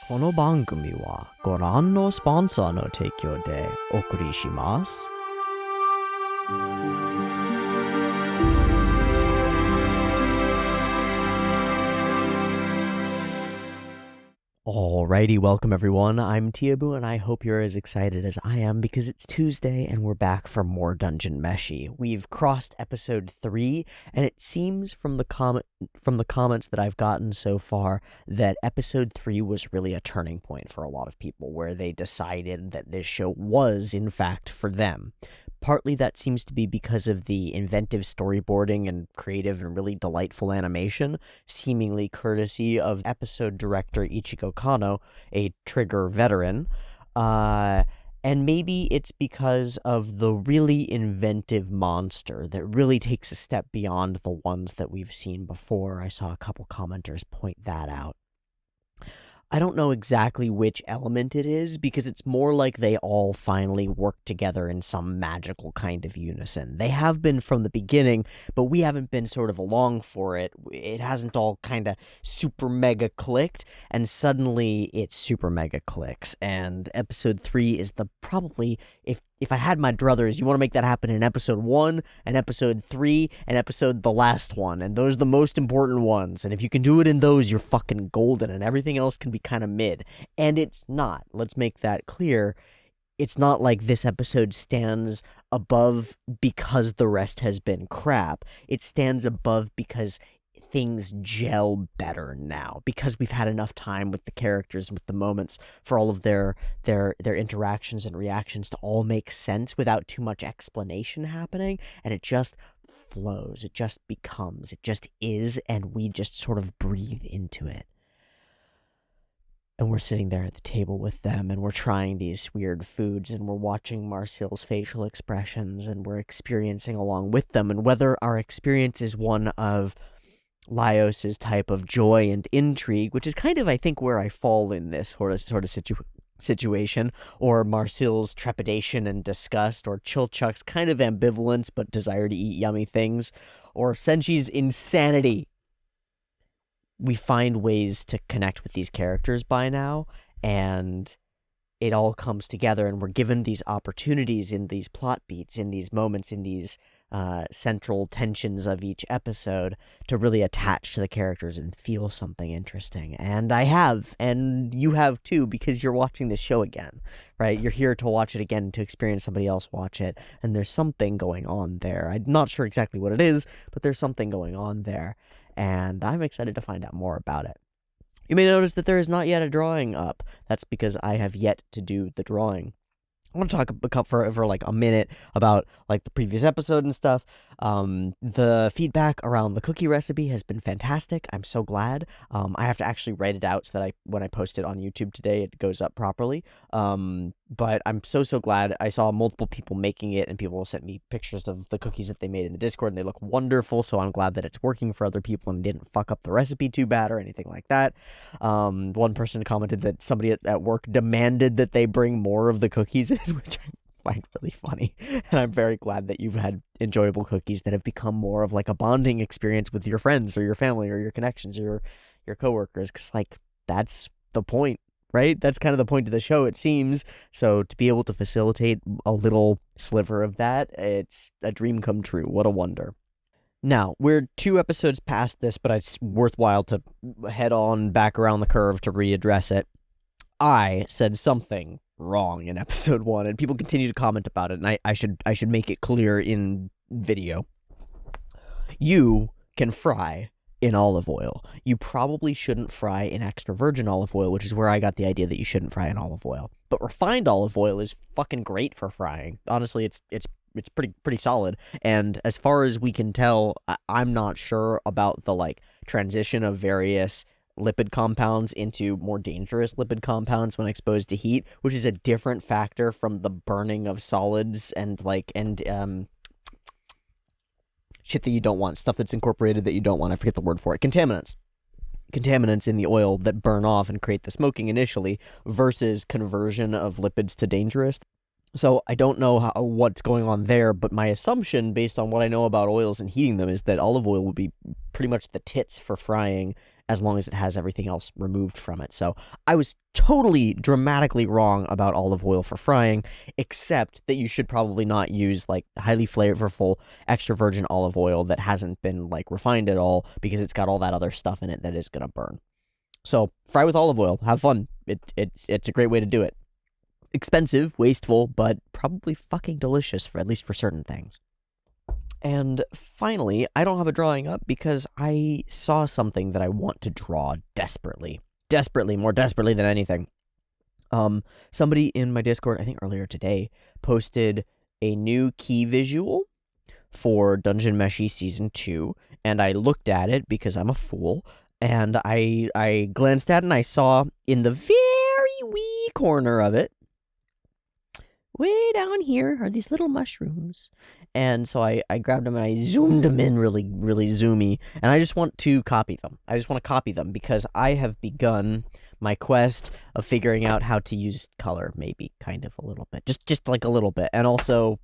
この番組はご覧のスポンサーの提供でお送りします。Alrighty, welcome everyone. I'm Teeaboo, and I hope you're as excited as I am because it's Tuesday and we're back for more Dungeon Meshi. We've crossed episode 3, and it seems from the comments that I've gotten so far that episode 3 was really a turning point for a lot of people, where they decided that this show was, in fact, for them. Partly that seems to be because of the inventive storyboarding and creative and really delightful animation, seemingly courtesy of episode director Ichigo Kano, a Trigger veteran. And maybe it's because of the really inventive monster that really takes a step beyond the ones that we've seen before. I saw a couple commenters point that out. I don't know exactly which element it is, because it's more like they all finally work together in some magical kind of unison. They have been from the beginning, but we haven't been sort of along for it. It hasn't all kind of super mega clicked, and suddenly it super mega clicks. And episode 3 is the probably, if I had my druthers, you want to make that happen in episode 1, and episode 3, and episode the last one, and those are the most important ones, and if you can do it in those, you're fucking golden, and everything else can be kind of mid. And it's not. Let's make that clear. It's not like this episode stands above because the rest has been crap. It stands above because things gel better now, because we've had enough time with the characters, with the moments, for all of their interactions and reactions to all make sense without too much explanation happening, and it just flows, it just becomes, it just is, and we just sort of breathe into it. And we're sitting there at the table with them, and we're trying these weird foods, and we're watching Marcel's facial expressions, and we're experiencing along with them, and whether our experience is one of Laios's type of joy and intrigue, which is kind of, I think, where I fall in this sort of situation, or Marcel's trepidation and disgust, or Chilchuck's kind of ambivalence but desire to eat yummy things, or Senchi's insanity. We find ways to connect with these characters by now, and it all comes together, and we're given these opportunities in these plot beats, in these moments, in these central tensions of each episode to really attach to the characters and feel something interesting. And I have, and you have too, because you're watching this show again, right? You're here to watch it again, to experience somebody else watch it, and there's something going on there. I'm not sure exactly what it is, but there's something going on there, and I'm excited to find out more about it. You may notice that there is not yet a drawing up. That's because I have yet to do the drawing. I want to talk for like a minute about like the previous episode and stuff. The feedback around the cookie recipe has been fantastic. I'm so glad. I have to actually write it out so that when I post it on YouTube today, it goes up properly. But I'm so glad. I saw multiple people making it, and people sent me pictures of the cookies that they made in the Discord, and they look wonderful. So I'm glad that it's working for other people and didn't fuck up the recipe too bad or anything like that. One person commented that somebody at work demanded that they bring more of the cookies in, which I find really funny. And I'm very glad that you've had enjoyable cookies that have become more of like a bonding experience with your friends or your family or your connections or your coworkers, because like that's the point, right? That's kind of the point of the show, it seems. So to be able to facilitate a little sliver of that, it's a dream come true. What a wonder. Now, we're 2 episodes past this, but it's worthwhile to head on back around the curve to readdress it. I said something wrong in episode 1, and people continue to comment about it, and I should make it clear in video. You can fry in olive oil. You probably shouldn't fry in extra virgin olive oil, which is where I got the idea that you shouldn't fry in olive oil. But refined olive oil is fucking great for frying. Honestly, it's pretty solid. And as far as we can tell, I'm not sure about the like transition of various lipid compounds into more dangerous lipid compounds when exposed to heat, which is a different factor from the burning of solids and shit that you don't want, stuff that's incorporated that you don't want. I forget the word for it. Contaminants in the oil that burn off and create the smoking initially, versus conversion of lipids to dangerous. So I don't know what's going on there, but my assumption, based on what I know about oils and heating them, is that olive oil would be pretty much the tits for frying, as long as it has everything else removed from it. So I was totally dramatically wrong about olive oil for frying, except that you should probably not use like highly flavorful extra virgin olive oil that hasn't been like refined at all, because it's got all that other stuff in it that is going to burn. So fry with olive oil, have fun. It's a great way to do it. Expensive, wasteful, but probably fucking delicious, for at least for certain things. And finally, I don't have a drawing up because I saw something that I want to draw desperately. Desperately, more desperately than anything. Somebody in my Discord, I think earlier today, posted a new key visual for Dungeon Meshi Season 2, and I looked at it because I'm a fool, and I glanced at it and I saw in the very wee corner of it, way down here, are these little mushrooms. And so I grabbed them and I zoomed them in really, really zoomy. And I just want to copy them. I just want to copy them because I have begun my quest of figuring out how to use color, maybe kind of a little bit. Just like a little bit. And also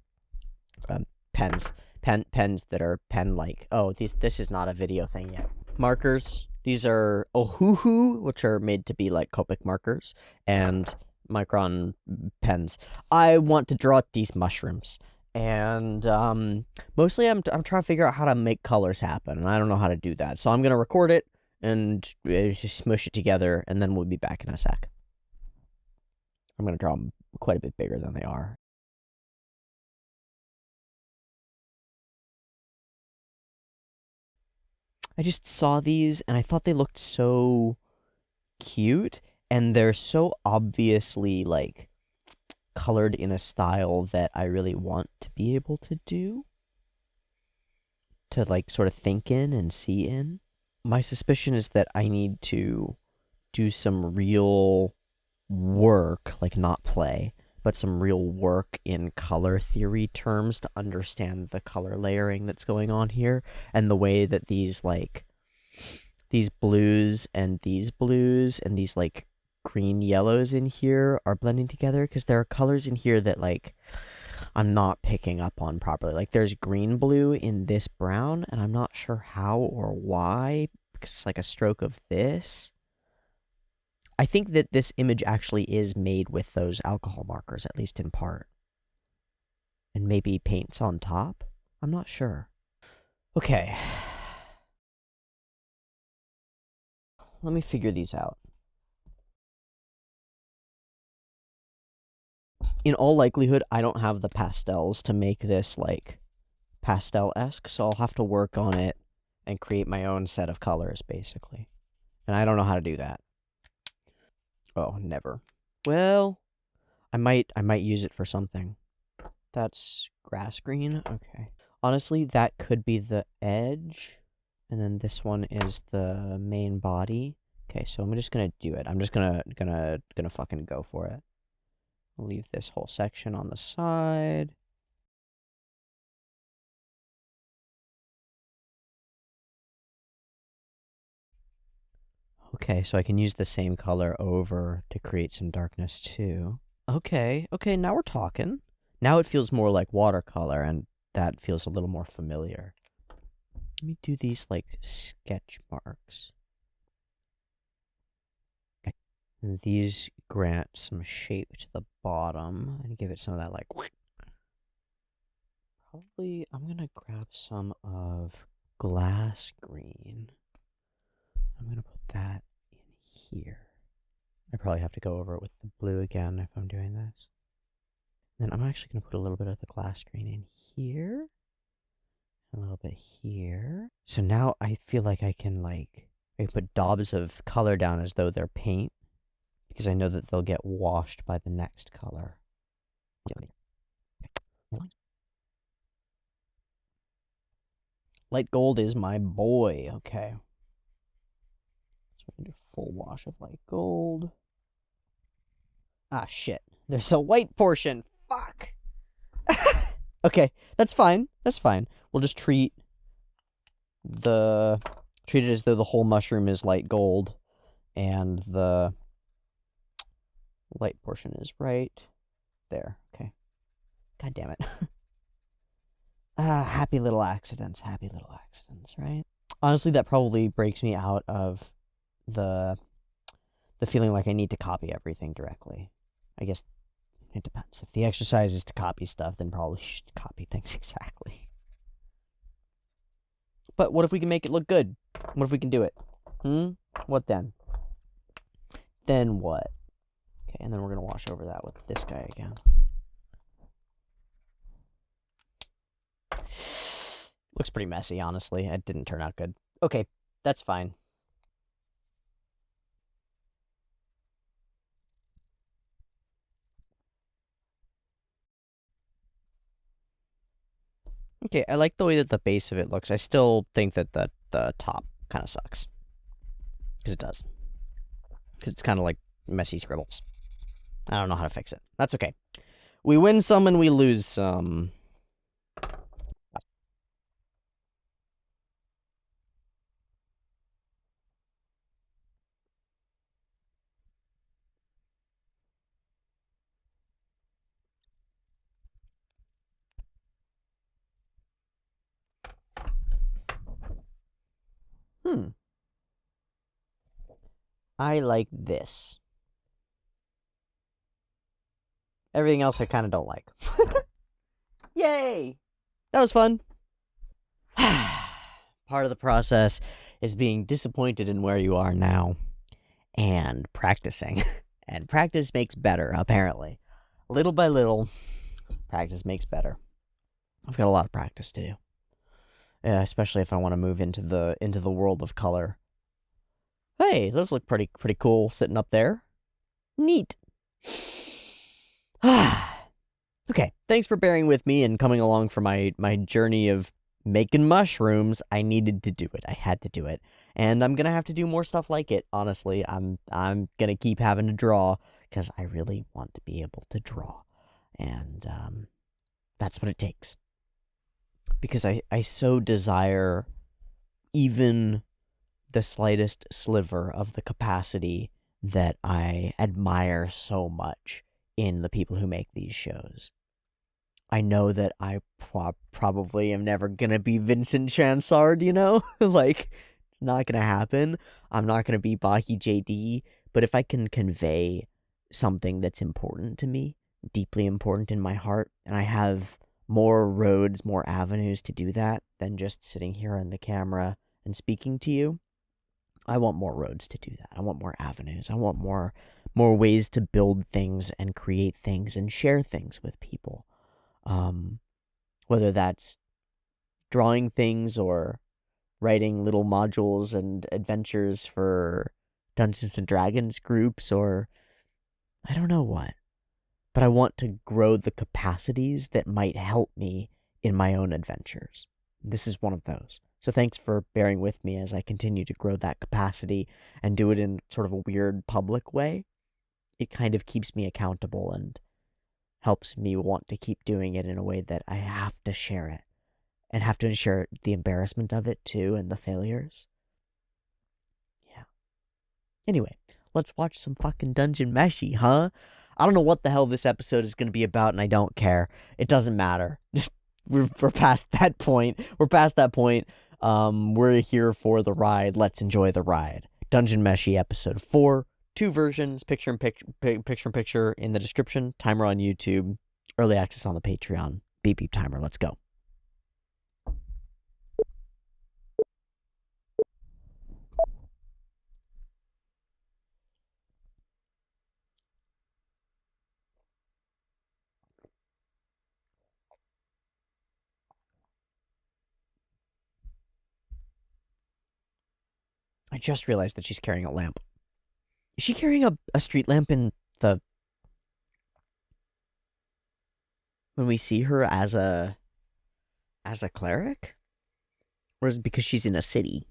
pens. Pens that are pen-like. Oh, this is not a video thing yet. Markers. These are Ohuhu, which are made to be like Copic markers. And Micron pens. I want to draw these mushrooms, and mostly I'm trying to figure out how to make colors happen, and I don't know how to do that. So I'm gonna record it and just smush it together, and then we'll be back in a sec. I'm gonna draw them quite a bit bigger than they are. I just saw these and I thought they looked so cute, and they're so obviously like colored in a style that I really want to be able to do, to like sort of think in and see in. My suspicion is that I need to do some real work, like not play, but some real work in color theory terms to understand the color layering that's going on here, and the way that these blues and these like green yellows in here are blending together, because there are colors in here that like I'm not picking up on properly. Like there's green blue in this brown, and I'm not sure how or why, because it's like a stroke of this. I think that this image actually is made with those alcohol markers, at least in part. And maybe paints on top? I'm not sure. Okay. Let me figure these out. In all likelihood, I don't have the pastels to make this like pastel-esque, so I'll have to work on it and create my own set of colors, basically. And I don't know how to do that. Oh, never. Well, I might use it for something. That's grass green? Okay. Honestly, that could be the edge, and then this one is the main body. Okay, so I'm just gonna do it. I'm just gonna fucking go for it. I'll leave this whole section on the side. Okay, so I can use the same color over to create some darkness too. Okay, now we're talking. Now it feels more like watercolor, and that feels a little more familiar. Let me do these like sketch marks. Okay. And these grant some shape to the bottom and give it some of that like... Probably I'm gonna grab some of glass green. I'm gonna put that in here. I probably have to go over it with the blue again if I'm doing this. Then I'm actually gonna put a little bit of the glass green in here. A little bit here. So now I feel like I can put daubs of color down as though they're paint, because I know that they'll get washed by the next color. Light gold is my boy. Okay. So we're gonna do a full wash of light gold. Ah, shit. There's a white portion. Fuck. Okay, that's fine. That's fine. We'll just treat it as though the whole mushroom is light gold, and the light portion is right there. Okay. God damn it. Happy little accidents, right? Honestly, that probably breaks me out of the feeling like I need to copy everything directly. I guess it depends. If the exercise is to copy stuff, then probably should copy things exactly. But what if we can make it look good? What if we can do it? What then? Then what? Okay, and then we're gonna wash over that with this guy again. Looks pretty messy, honestly. It didn't turn out good. Okay, that's fine. Okay, I like the way that the base of it looks. I still think that the top kind of sucks. Because it does. Because it's kind of like messy scribbles. I don't know how to fix it. That's okay. We win some and we lose some. I like this. Everything else I kind of don't like. Yay! That was fun. Part of the process is being disappointed in where you are now and practicing. And practice makes better, apparently. Little by little, practice makes better. I've got a lot of practice to do. Yeah, especially if I want to move into the world of color. Hey, those look pretty cool sitting up there. Neat. Okay, thanks for bearing with me and coming along for my journey of making mushrooms. I needed to do it. I had to do it. And I'm going to have to do more stuff like it, honestly. I'm going to keep having to draw cuz I really want to be able to draw. And that's what it takes. Because I so desire even the slightest sliver of the capacity that I admire so much in the people who make these shows. I know that I probably am never gonna be Vincent Chansard, you know? Like, it's not gonna happen. I'm not gonna be Bahi JD, but if I can convey something that's important to me, deeply important in my heart, and I have more roads, more avenues to do that than just sitting here on the camera and speaking to you, I want more roads to do that. I want more avenues. I want more ways to build things and create things and share things with people. Whether that's drawing things or writing little modules and adventures for Dungeons and Dragons groups or I don't know what. But I want to grow the capacities that might help me in my own adventures. This is one of those. So thanks for bearing with me as I continue to grow that capacity and do it in sort of a weird public way. It kind of keeps me accountable and helps me want to keep doing it in a way that I have to share it and have to share the embarrassment of it too and the failures. Yeah. Anyway, let's watch some fucking Dungeon Meshi, huh? I don't know what the hell this episode is going to be about, and I don't care. It doesn't matter. we're past that point. We're past that point. We're here for the ride. Let's enjoy the ride. Dungeon Meshi episode 4. 2 versions, picture in picture in the description, timer on YouTube, early access on the Patreon. Beep beep timer. Let's go. I just realized that she's carrying a lamp. Is she carrying a street lamp in the... when we see her as a cleric? Or is it because she's in a city?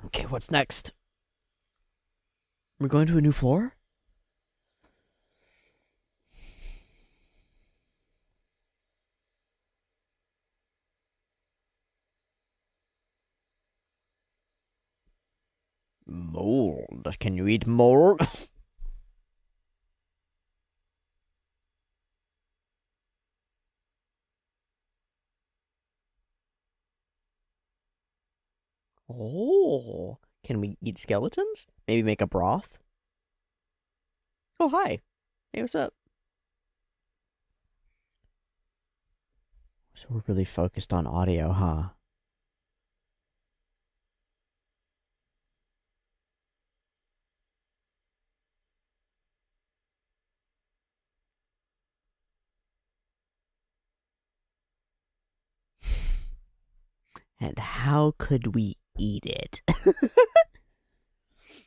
Okay, what's next? We're going to a new floor? Mold. Can you eat mold? Oh. Can we eat skeletons? Maybe make a broth? Oh, hi. Hey, what's up? So we're really focused on audio, huh? And how could we eat it?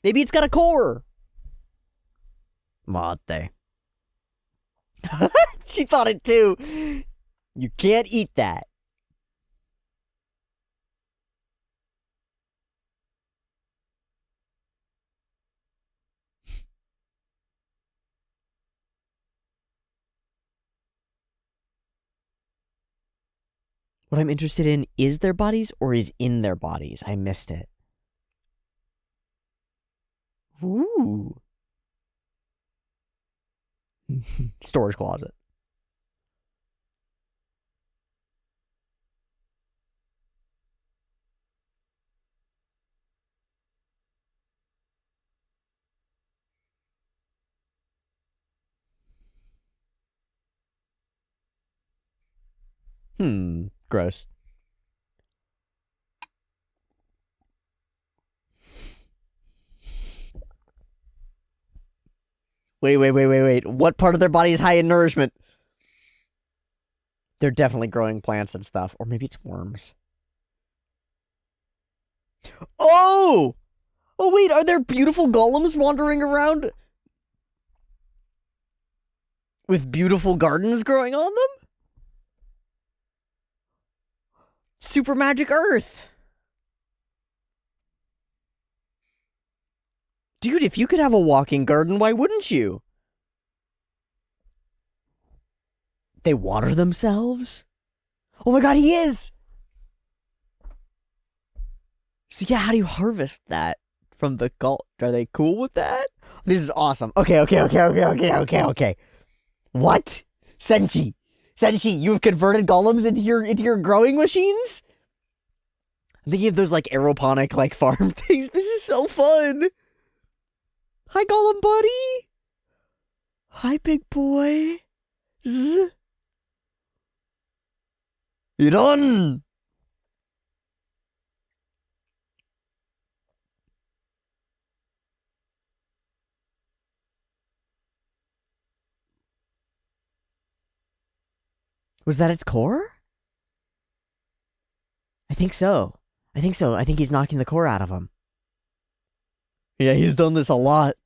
Maybe it's got a core. Mate. She thought it too. You can't eat that. What I'm interested in is their bodies or is in their bodies. I missed it. Ooh. Storage closet. Gross. Wait. What part of their body is high in nourishment? They're definitely growing plants and stuff. Or maybe it's worms. Oh! Oh, wait, are there beautiful golems wandering around with beautiful gardens growing on them? Super Magic Earth! Dude, if you could have a walking garden, why wouldn't you? They water themselves? Oh my god, he is! So yeah, how do you harvest that from the cult? Are they cool with that? This is awesome. Okay. What? Senshi, you've converted golems into your growing machines? I'm thinking of those like aeroponic like farm things. This is so fun. Hi, golem buddy. Hi, big boy. Zzz. You done? Was that its core? I think so. I think he's knocking the core out of him. Yeah, he's done this a lot.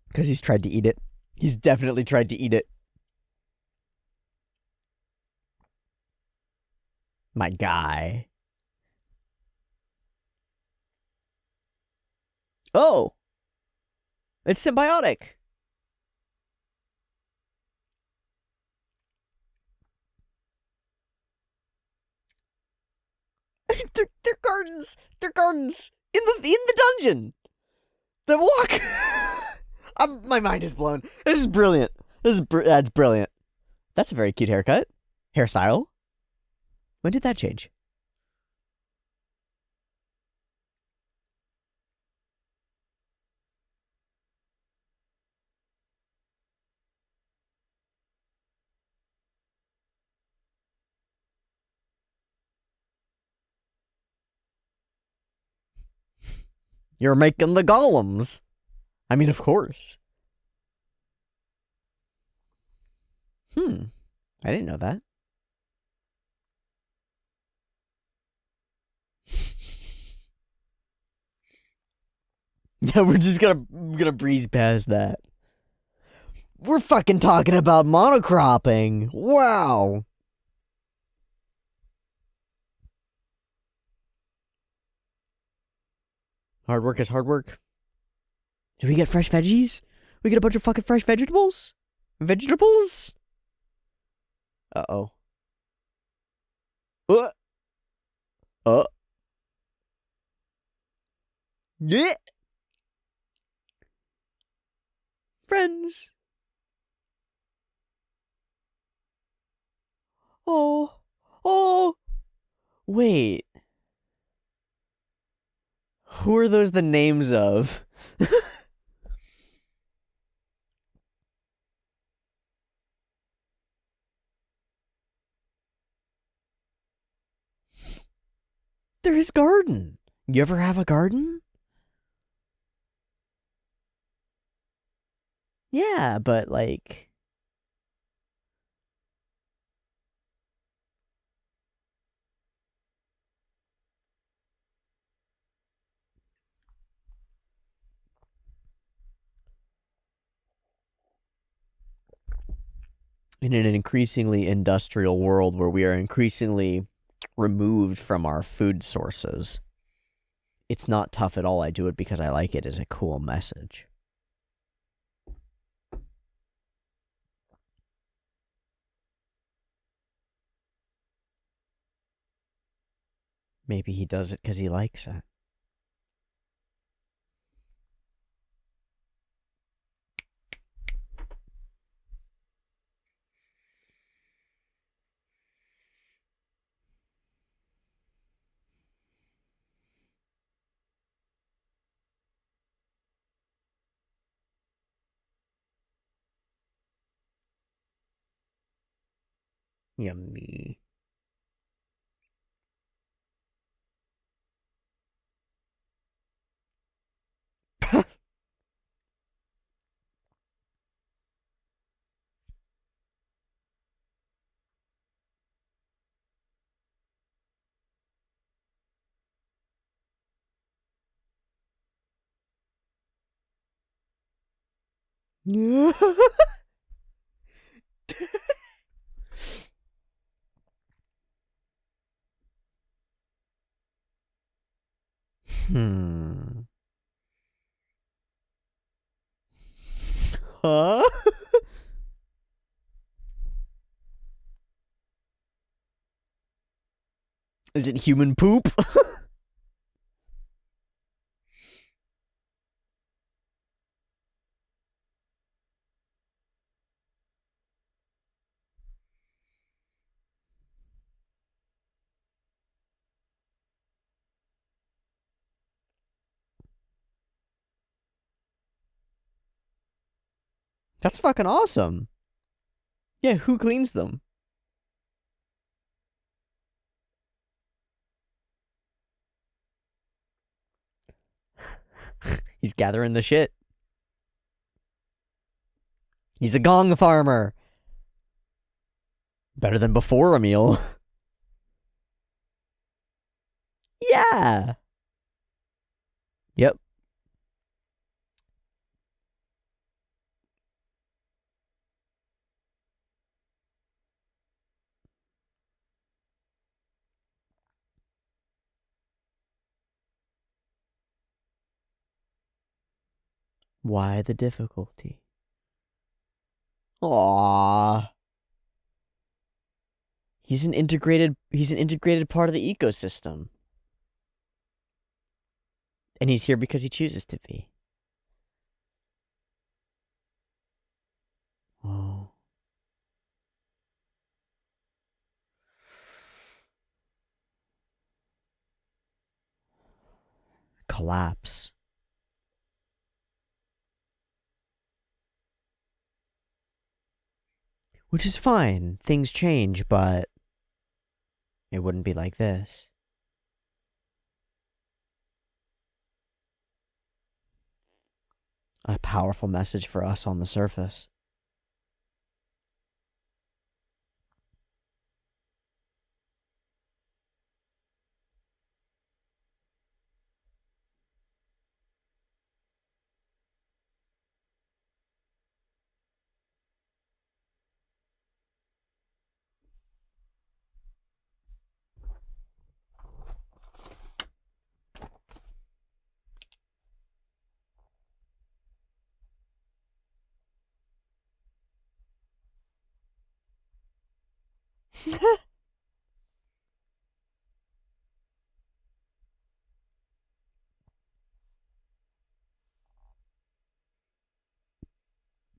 Because he's tried to eat it. He's definitely tried to eat it. My guy. Oh, it's symbiotic. they're gardens. They're gardens in the dungeon. The walk. My mind is blown. This is brilliant. That's brilliant. That's a very cute haircut. Hairstyle. When did that change? You're making the golems. I mean, of course. I didn't know that. Yeah, we're just gonna breeze past that. We're fucking talking about monocropping. Wow. Hard work is hard work. Do we get fresh veggies? We get a bunch of fucking fresh vegetables? Vegetables? Uh-oh. Uh. Uh. Yeah. Friends. Oh. Oh. Wait. Who are those the names of? They're his garden. You ever have a garden? Yeah, but like... in an increasingly industrial world where we are increasingly removed from our food sources, it's not tough at all. I do it because I like it as a cool message. Maybe he does it because he likes it. Yummy. Hmm. Huh? Is it human poop? That's fucking awesome. Yeah, who cleans them? He's gathering the shit. He's a gong farmer. Better than before a meal. Yeah. Yep. Why the difficulty? Aww. He's an integrated part of the ecosystem. And he's here because he chooses to be. Oh. Collapse. Which is fine. Things change, but it wouldn't be like this. A powerful message for us on the surface.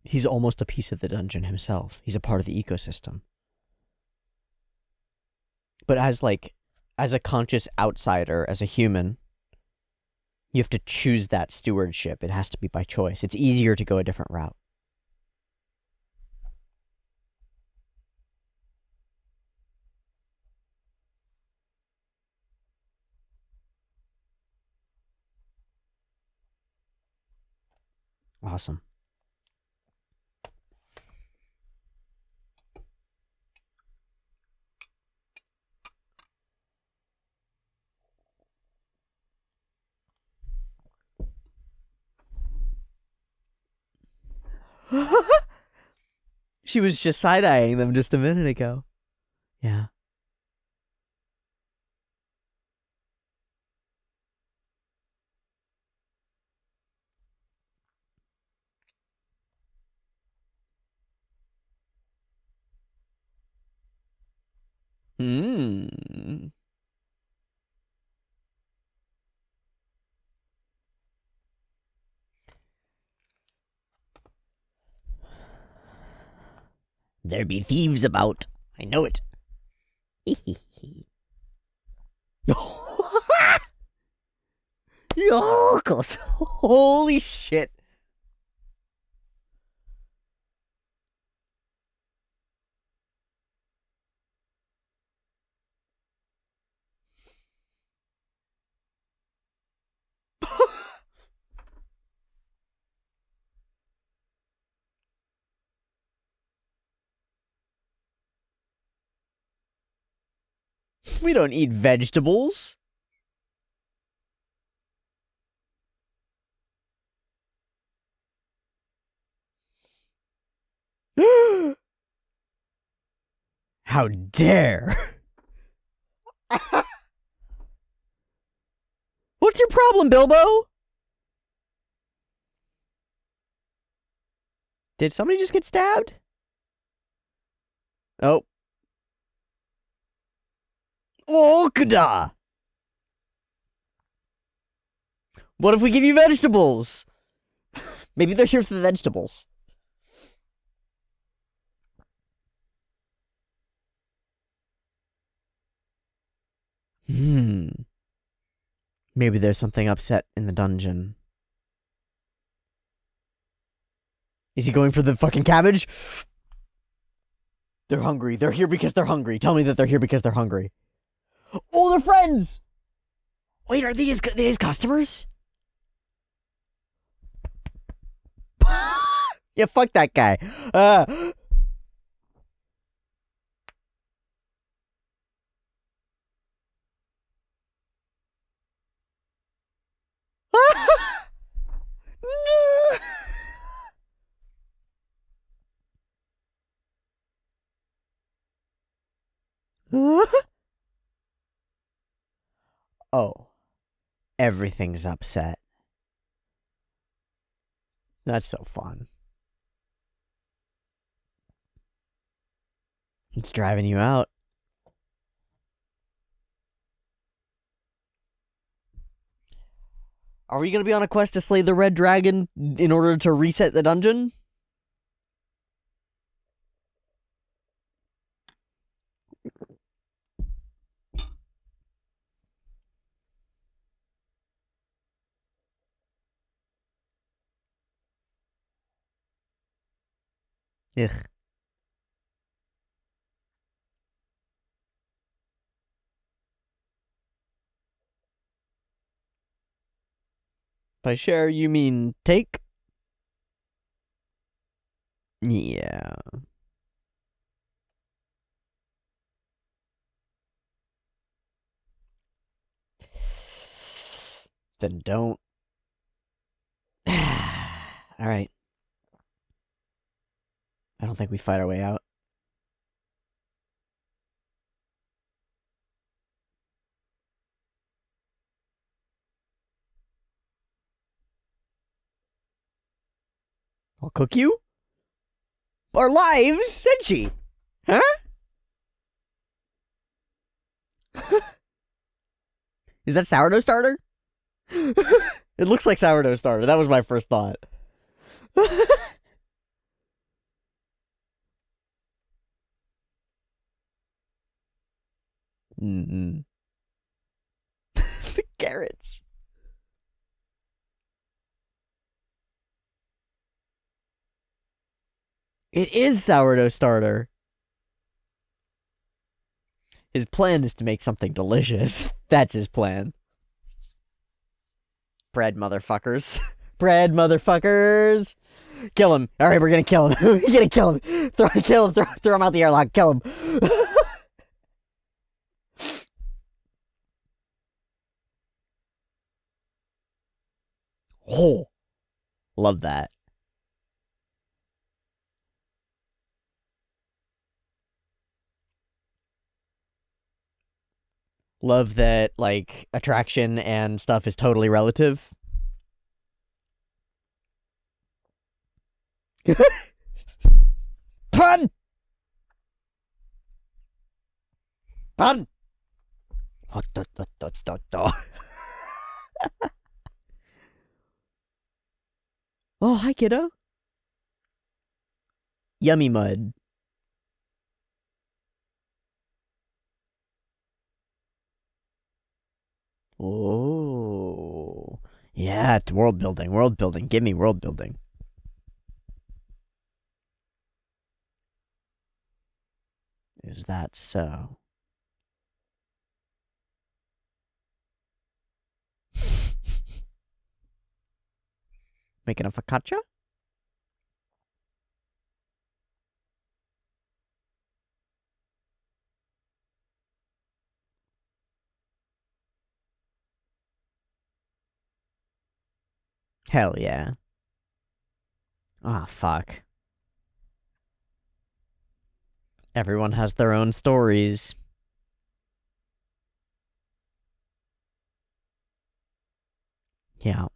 He's almost a piece of the dungeon himself. He's a part of the ecosystem. But as a conscious outsider, as a human, you have to choose that stewardship. It has to be by choice. It's easier to go a different route. Awesome. She was just side-eyeing them just a minute ago. Yeah. Hmm. There be thieves about. I know it. Yokos. Holy shit. We don't eat vegetables. How dare. What's your problem, Bilbo? Did somebody just get stabbed? Oh. Okada! What if we give you vegetables? Maybe they're here for the vegetables. Maybe there's something upset in the dungeon. Is he going for the fucking cabbage? They're hungry. They're here because they're hungry. Tell me that they're here because they're hungry. Oh, they're friends! Wait, are these customers? Yeah, fuck that guy. Oh, everything's upset. That's so fun. It's driving you out. Are we going to be on a quest to slay the red dragon in order to reset the dungeon? Ugh. By share, you mean take? Yeah. Then don't. Alright. I don't think we fight our way out. I'll cook you? Our lives, said she. Huh? Is that sourdough starter? It looks like sourdough starter. That was my first thought. Mm-mm. The carrots. It is sourdough starter. His plan is to make something delicious. That's his plan. Bread motherfuckers. Bread motherfuckers. Kill him. All right, we're gonna kill him. We're gonna kill him. Kill him. Throw him out the airlock. Kill him. Oh, love that. Love that, like, attraction and stuff is totally relative. Pun! Pun! Oh, hi, kiddo. Yummy mud. Oh. Yeah, it's world building, world building. Give me world building. Is that so? Making a focaccia? Hell yeah. Ah, oh, fuck. Everyone has their own stories. Yeah.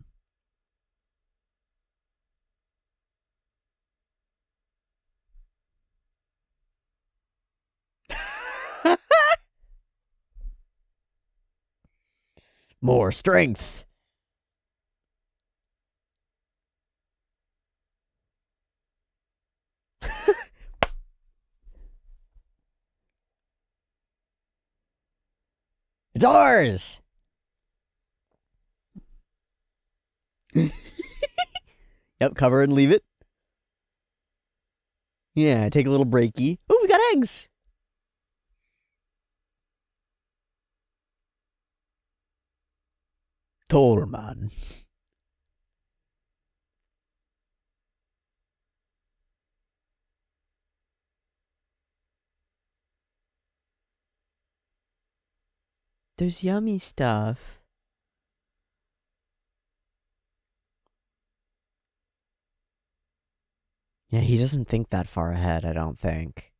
More strength. It's ours! Yep, cover and leave it. Yeah, take a little breaky. Oh, we got eggs! Tolman. There's yummy stuff. Yeah, he doesn't think that far ahead, I don't think.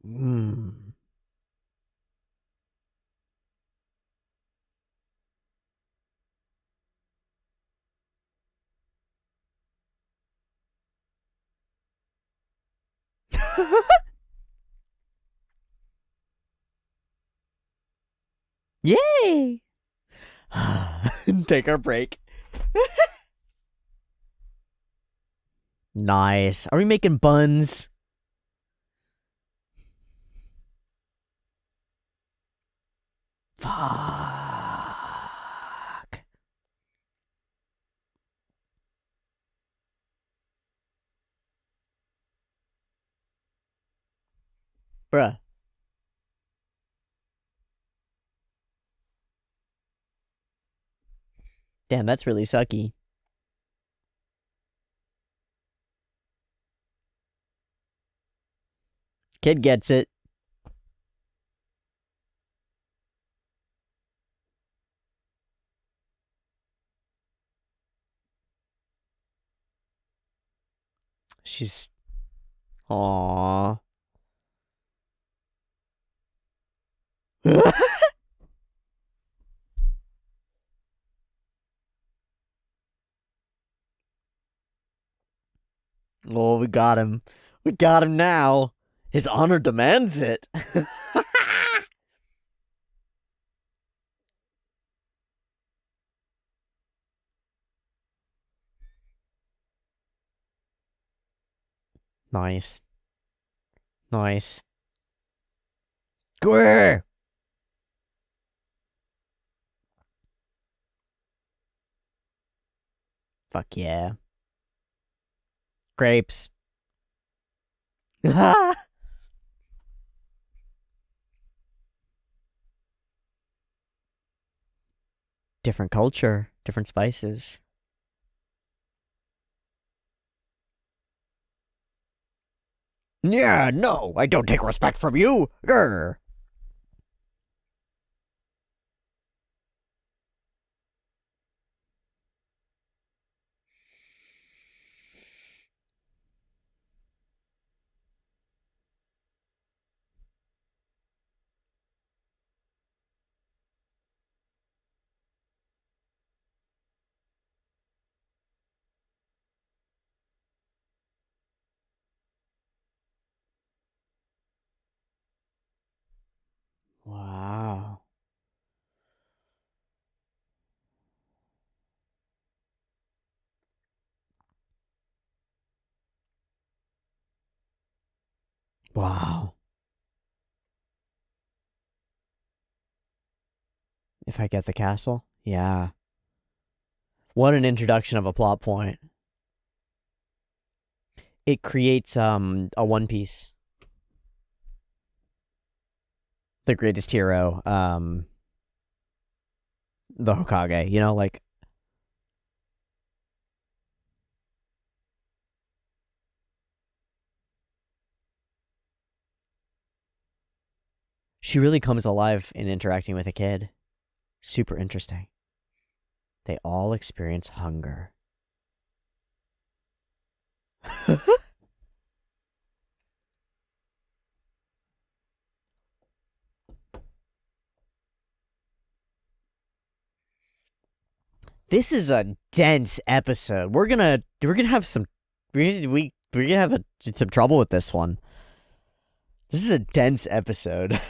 Mmm. Yay! Take our break. Nice. Are we making buns? Fuck. Bruh. Damn, that's really sucky. Kid gets it. She's. Aww. Oh, we got him. We got him now. His honor demands it. Nice. Nice. Grr! Fuck yeah. Grapes. Different culture, different spices. Yeah, no, I don't take respect from you. Grr. Wow. Wow. If I get the castle? Yeah. What an introduction of a plot point. It creates a One Piece. The greatest hero, the Hokage, like she really comes alive in interacting with a kid. Super interesting. They all experience hunger. This is a dense episode. We're gonna have some we're gonna have some trouble with this one. This is a dense episode.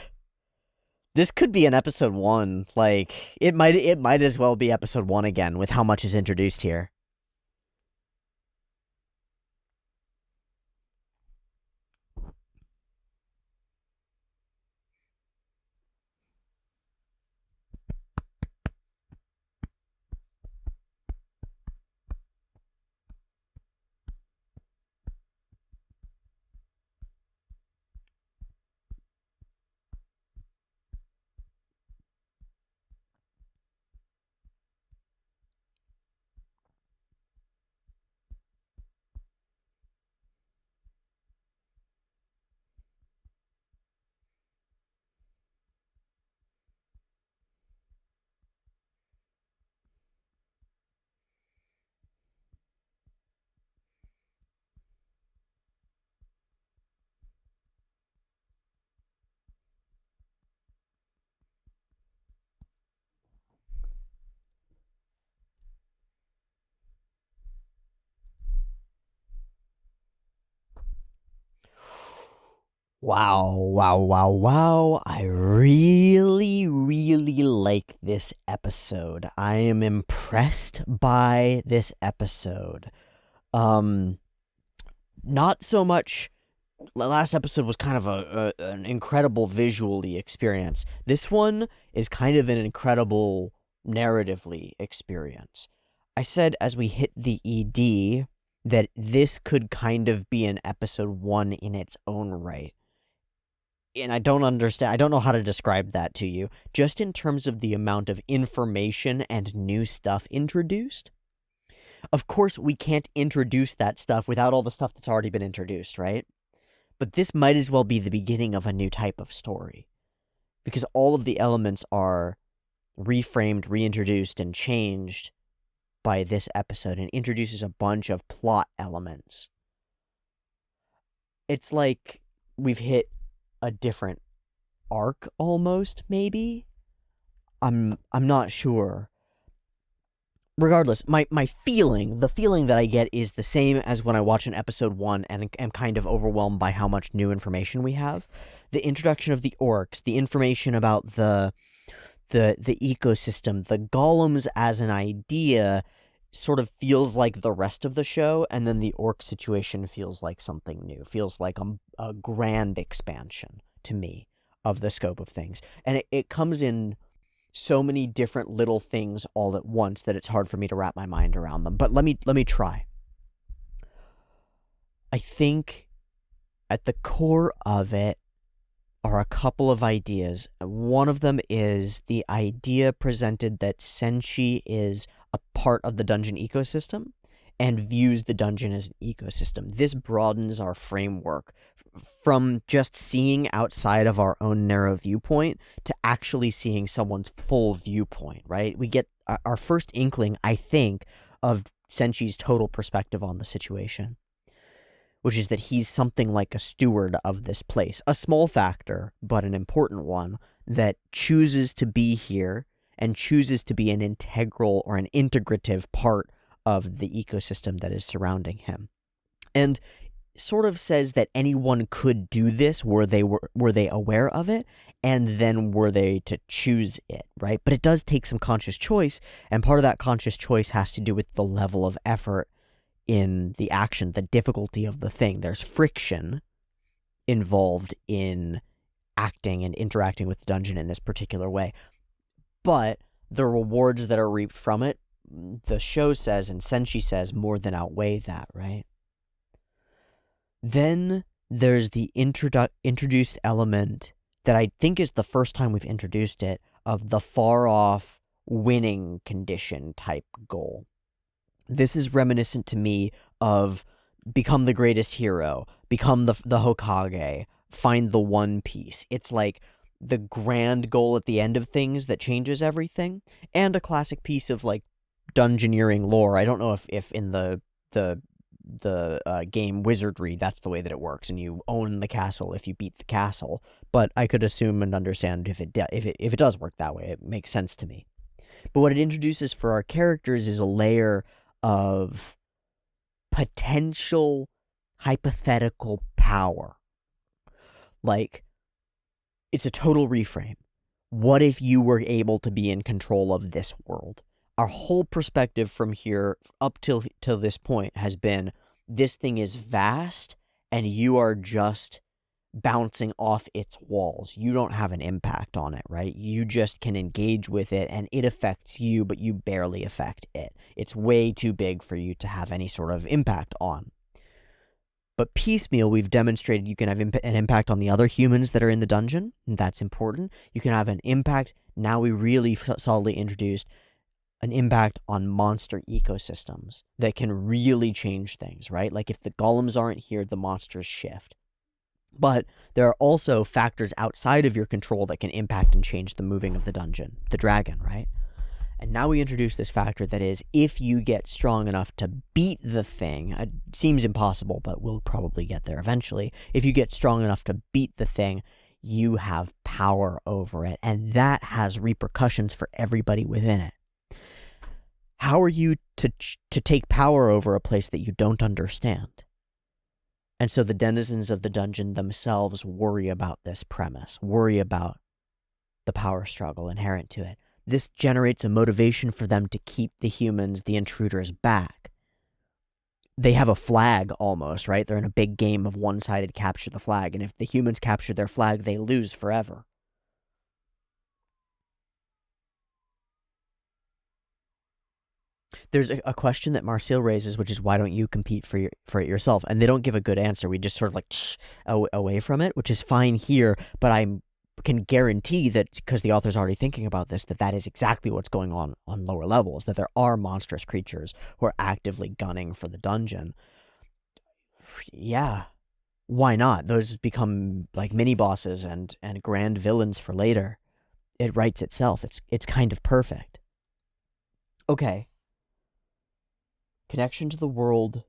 This could be an episode one. Like it might as well be episode one again with how much is introduced here. Wow, wow, wow, wow. I really, really like this episode. I am impressed by this episode. Um, Not so much. Last episode was kind of an incredible visually experience. This one is kind of an incredible narratively experience. I said as we hit the ED that this could kind of be an episode one in its own right. And I don't understand, I don't know how to describe that to you, just in terms of the amount of information and new stuff introduced. Of course, we can't introduce that stuff without all the stuff that's already been introduced, right? But this might as well be the beginning of a new type of story. Because all of the elements are reframed, reintroduced, and changed by this episode and introduces a bunch of plot elements. It's like we've hit a different arc almost, maybe. I'm not sure. Regardless, my feeling, the feeling that I get is the same as when I watch an episode 1 and am kind of overwhelmed by how much new information we have. The introduction of the orcs, the information about the ecosystem, the golems as an idea sort of feels like the rest of the show, and then the orc situation feels like something new, feels like a grand expansion to me of the scope of things. And it comes in so many different little things all at once that it's hard for me to wrap my mind around them. But let me try. I think at the core of it are a couple of ideas. One of them is the idea presented that Senshi is a part of the dungeon ecosystem and views the dungeon as an ecosystem. This broadens our framework from just seeing outside of our own narrow viewpoint to actually seeing someone's full viewpoint, right? We get our first inkling, I think, of Senshi's total perspective on the situation, which is that he's something like a steward of this place. A small factor, but an important one, that chooses to be here and chooses to be an integral or an integrative part of the ecosystem that is surrounding him. And sort of says that anyone could do this were they aware of it, and then were they to choose it, right? But it does take some conscious choice, and part of that conscious choice has to do with the level of effort in the action, the difficulty of the thing. There's friction involved in acting and interacting with the dungeon in this particular way. But the rewards that are reaped from it, the show says, and Senshi says, more than outweigh that, right? Then there's the introduced element that I think is the first time we've introduced it, of the far-off winning condition type goal. This is reminiscent to me of become the greatest hero, become the Hokage, find the One Piece. It's like the grand goal at the end of things that changes everything, and a classic piece of like dungeoneering lore. I don't know if in the game wizardry that's the way that it works, and you own the castle if you beat the castle. But I could assume and understand if it does work that way. It makes sense to me. But what it introduces for our characters is a layer of potential hypothetical power. Like, it's a total reframe. What if you were able to be in control of this world? Our whole perspective from here up till this point has been, this thing is vast and you are just bouncing off its walls. You don't have an impact on it, right? You just can engage with it and it affects you, but you barely affect it. It's way too big for you to have any sort of impact on. But piecemeal, we've demonstrated you can have an impact on the other humans that are in the dungeon. And that's important. You can have an impact. Now we really solidly introduced an impact on monster ecosystems that can really change things, right? Like if the golems aren't here, the monsters shift. But there are also factors outside of your control that can impact and change the moving of the dungeon, the dragon, right? And now we introduce this factor that is, if you get strong enough to beat the thing, it seems impossible, but we'll probably get there eventually. If you get strong enough to beat the thing, you have power over it, and that has repercussions for everybody within it. How are you to take power over a place that you don't understand? And so the denizens of the dungeon themselves worry about this premise, worry about the power struggle inherent to it. This generates a motivation for them to keep the humans, the intruders, back. They have a flag almost, right? They're in a big game of one-sided capture the flag, and if the humans capture their flag, they lose forever. There's a question that Marcel raises, which is, why don't you compete for it yourself? And they don't give a good answer. We just sort of like away from it, which is fine here, but I can guarantee that, because the author's already thinking about this, that is exactly what's going on lower levels, that there are monstrous creatures who are actively gunning for the dungeon. Yeah, why not? Those become like mini bosses and grand villains for later. It writes itself. It's kind of perfect. Okay. Connection to the world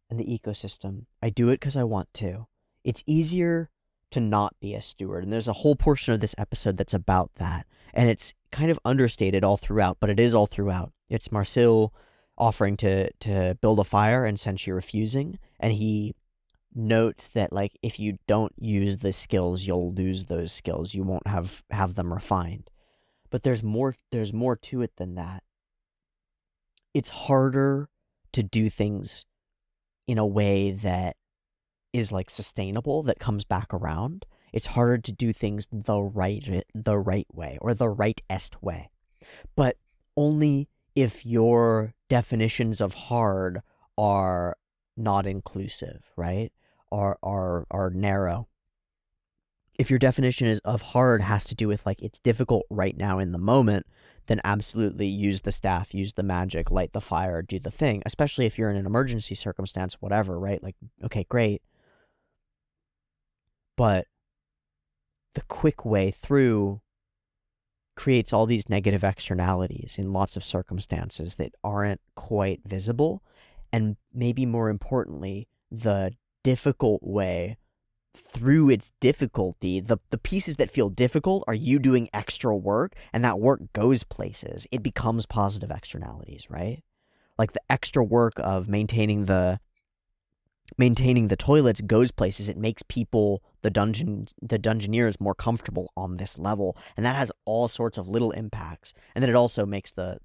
and the ecosystem. I do it because I want to. It's easier to not be a steward. And there's a whole portion of this episode that's about that. And it's kind of understated all throughout, but it is all throughout. It's Marcel offering to build a fire and Senshi refusing. And he notes that, like, if you don't use the skills, you'll lose those skills. You won't have them refined. But there's more to it than that. It's harder to do things in a way that is like sustainable, that comes back around. It's harder to do things the right way, or the rightest way. But only if your definitions of hard are not inclusive, right? Are narrow. If your definition of hard has to do with, like, it's difficult right now in the moment, then absolutely use the staff, use the magic, light the fire, do the thing, especially if you're in an emergency circumstance, whatever, right? Like, okay, great. But the quick way through creates all these negative externalities in lots of circumstances that aren't quite visible. And maybe more importantly, the difficult way through its difficulty, the pieces that feel difficult are you doing extra work, and that work goes places. It becomes positive externalities, right? Like the extra work of maintaining the toilets goes places. It makes people, the dungeoneers, more comfortable on this level, and that has all sorts of little impacts. And then it also makes the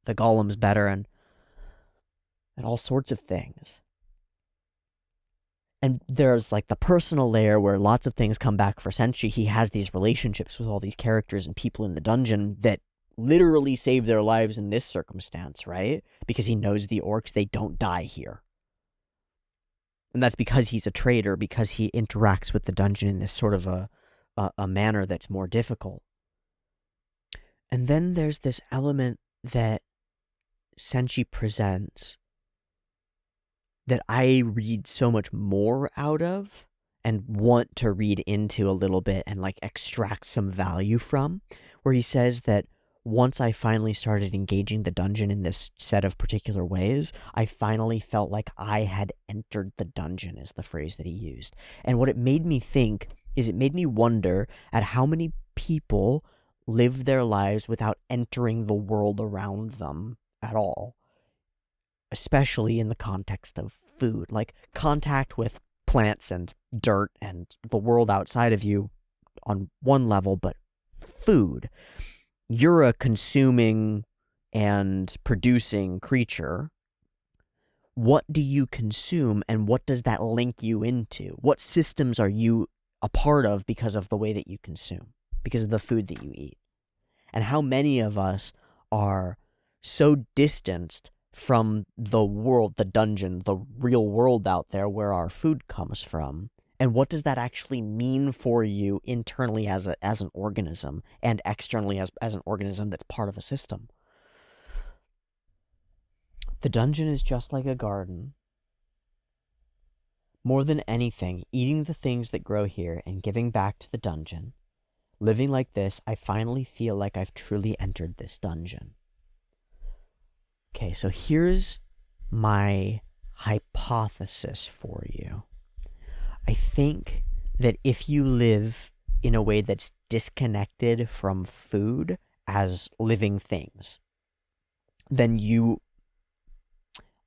golems better, and all sorts of things. And there's like the personal layer where lots of things come back for Senshi. He has these relationships with all these characters and people in the dungeon that literally save their lives in this circumstance, right? Because he knows the orcs, they don't die here. And that's because he's a trader, because he interacts with the dungeon in this sort of a manner that's more difficult. And then there's this element that Senshi presents that I read so much more out of and want to read into a little bit and like extract some value from, where he says that once I finally started engaging the dungeon in this set of particular ways, I finally felt like I had entered the dungeon, is the phrase that he used. And what it made me think is, it made me wonder at how many people live their lives without entering the world around them at all, especially in the context of food. Like, contact with plants and dirt and the world outside of you on one level, but food. You're a consuming and producing creature. What do you consume, and what does that link you into? What systems are you a part of because of the way that you consume, because of the food that you eat? And how many of us are so distanced from the world, the dungeon, the real world out there where our food comes from? And what does that actually mean for you internally as an organism, and externally as an organism that's part of a system? The dungeon is just like a garden. More than anything, eating the things that grow here and giving back to the dungeon. Living like this, I finally feel like I've truly entered this dungeon. Okay, so here's my hypothesis for you. I think that if you live in a way that's disconnected from food as living things, then you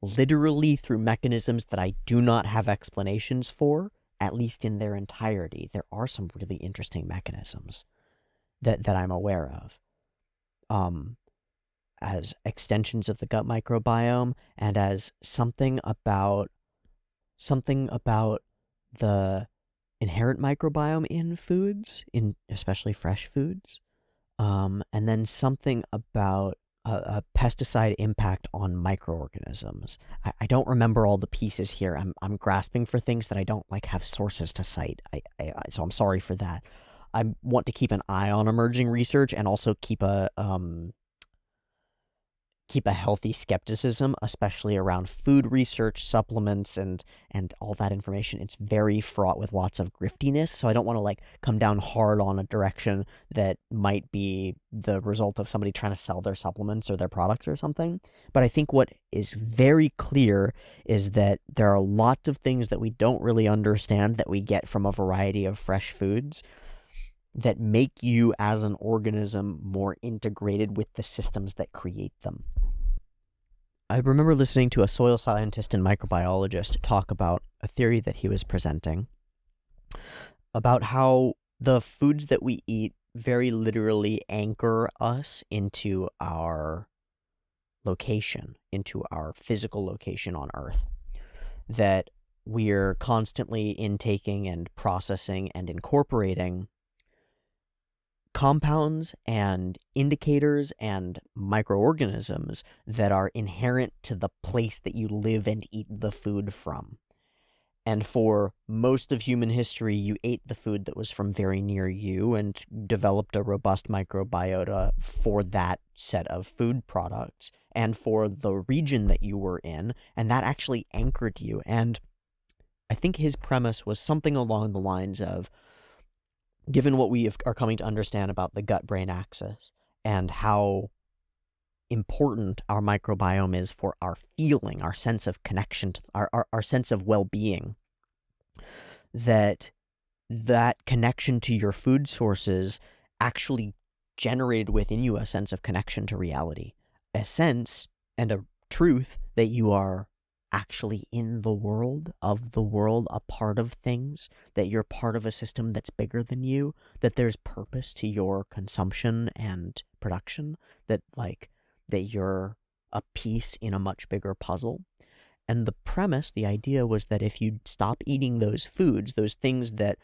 literally, through mechanisms that I do not have explanations for, at least in their entirety, there are some really interesting mechanisms that I'm aware of. As extensions of the gut microbiome, and as something about the inherent microbiome in foods, in especially fresh foods, and then something about a pesticide impact on microorganisms. I don't remember all the pieces here. I'm grasping for things that I don't like have sources to cite. So I'm sorry for that. I want to keep an eye on emerging research, and also keep keep a healthy skepticism, especially around food research, supplements, and all that information. It's very fraught with lots of griftiness, so I don't want to like come down hard on a direction that might be the result of somebody trying to sell their supplements or their products or something. But I think what is very clear is that there are lots of things that we don't really understand that we get from a variety of fresh foods that make you as an organism more integrated with the systems that create them. I remember listening to a soil scientist and microbiologist talk about a theory that he was presenting about how the foods that we eat very literally anchor us into our location, into our physical location on Earth. That we're constantly intaking and processing and incorporating compounds and indicators and microorganisms that are inherent to the place that you live and eat the food from. And for most of human history, you ate the food that was from very near you and developed a robust microbiota for that set of food products and for the region that you were in, and that actually anchored you. And I think his premise was something along the lines of, given what we are coming to understand about the gut-brain axis and how important our microbiome is for our feeling, our sense of connection, to our sense of well-being, that connection to your food sources actually generated within you a sense of connection to reality, a sense and a truth that you are actually in the world, of the world, a part of things, that you're part of a system that's bigger than you, that there's purpose to your consumption and production, that you're a piece in a much bigger puzzle. And the premise, the idea was that if you stop eating those foods, those things that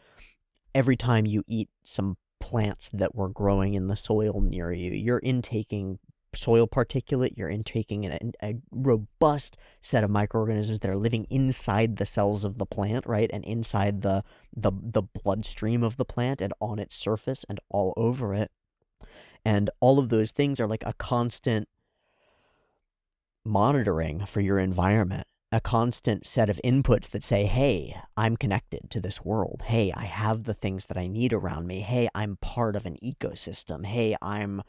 every time you eat some plants that were growing in the soil near you, you're intaking soil particulate, you're intaking a robust set of microorganisms that are living inside the cells of the plant, right? And inside the bloodstream of the plant and on its surface and all over it. And all of those things are like a constant monitoring for your environment, a constant set of inputs that say, hey, I'm connected to this world. Hey, I have the things that I need around me. Hey, I'm part of an ecosystem. Hey, I'm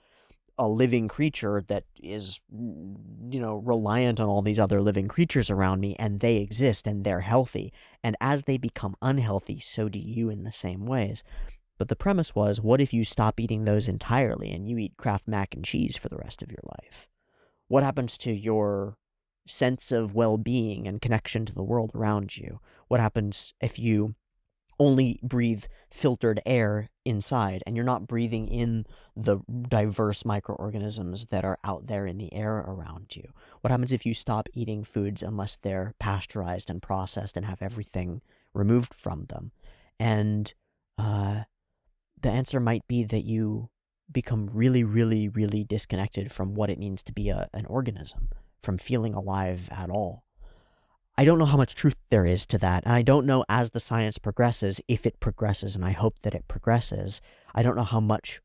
a living creature that is, reliant on all these other living creatures around me, and they exist and they're healthy. And as they become unhealthy, so do you in the same ways. But the premise was, what if you stop eating those entirely and you eat Kraft mac and cheese for the rest of your life? What happens to your sense of well-being and connection to the world around you? What happens if you only breathe filtered air inside and you're not breathing in the diverse microorganisms that are out there in the air around you? What happens if you stop eating foods unless they're pasteurized and processed and have everything removed from them? And the answer might be that you become really, really, really disconnected from what it means to be an organism, from feeling alive at all. I don't know how much truth there is to that, and I don't know as the science progresses, if it progresses, and I hope that it progresses, I don't know how much,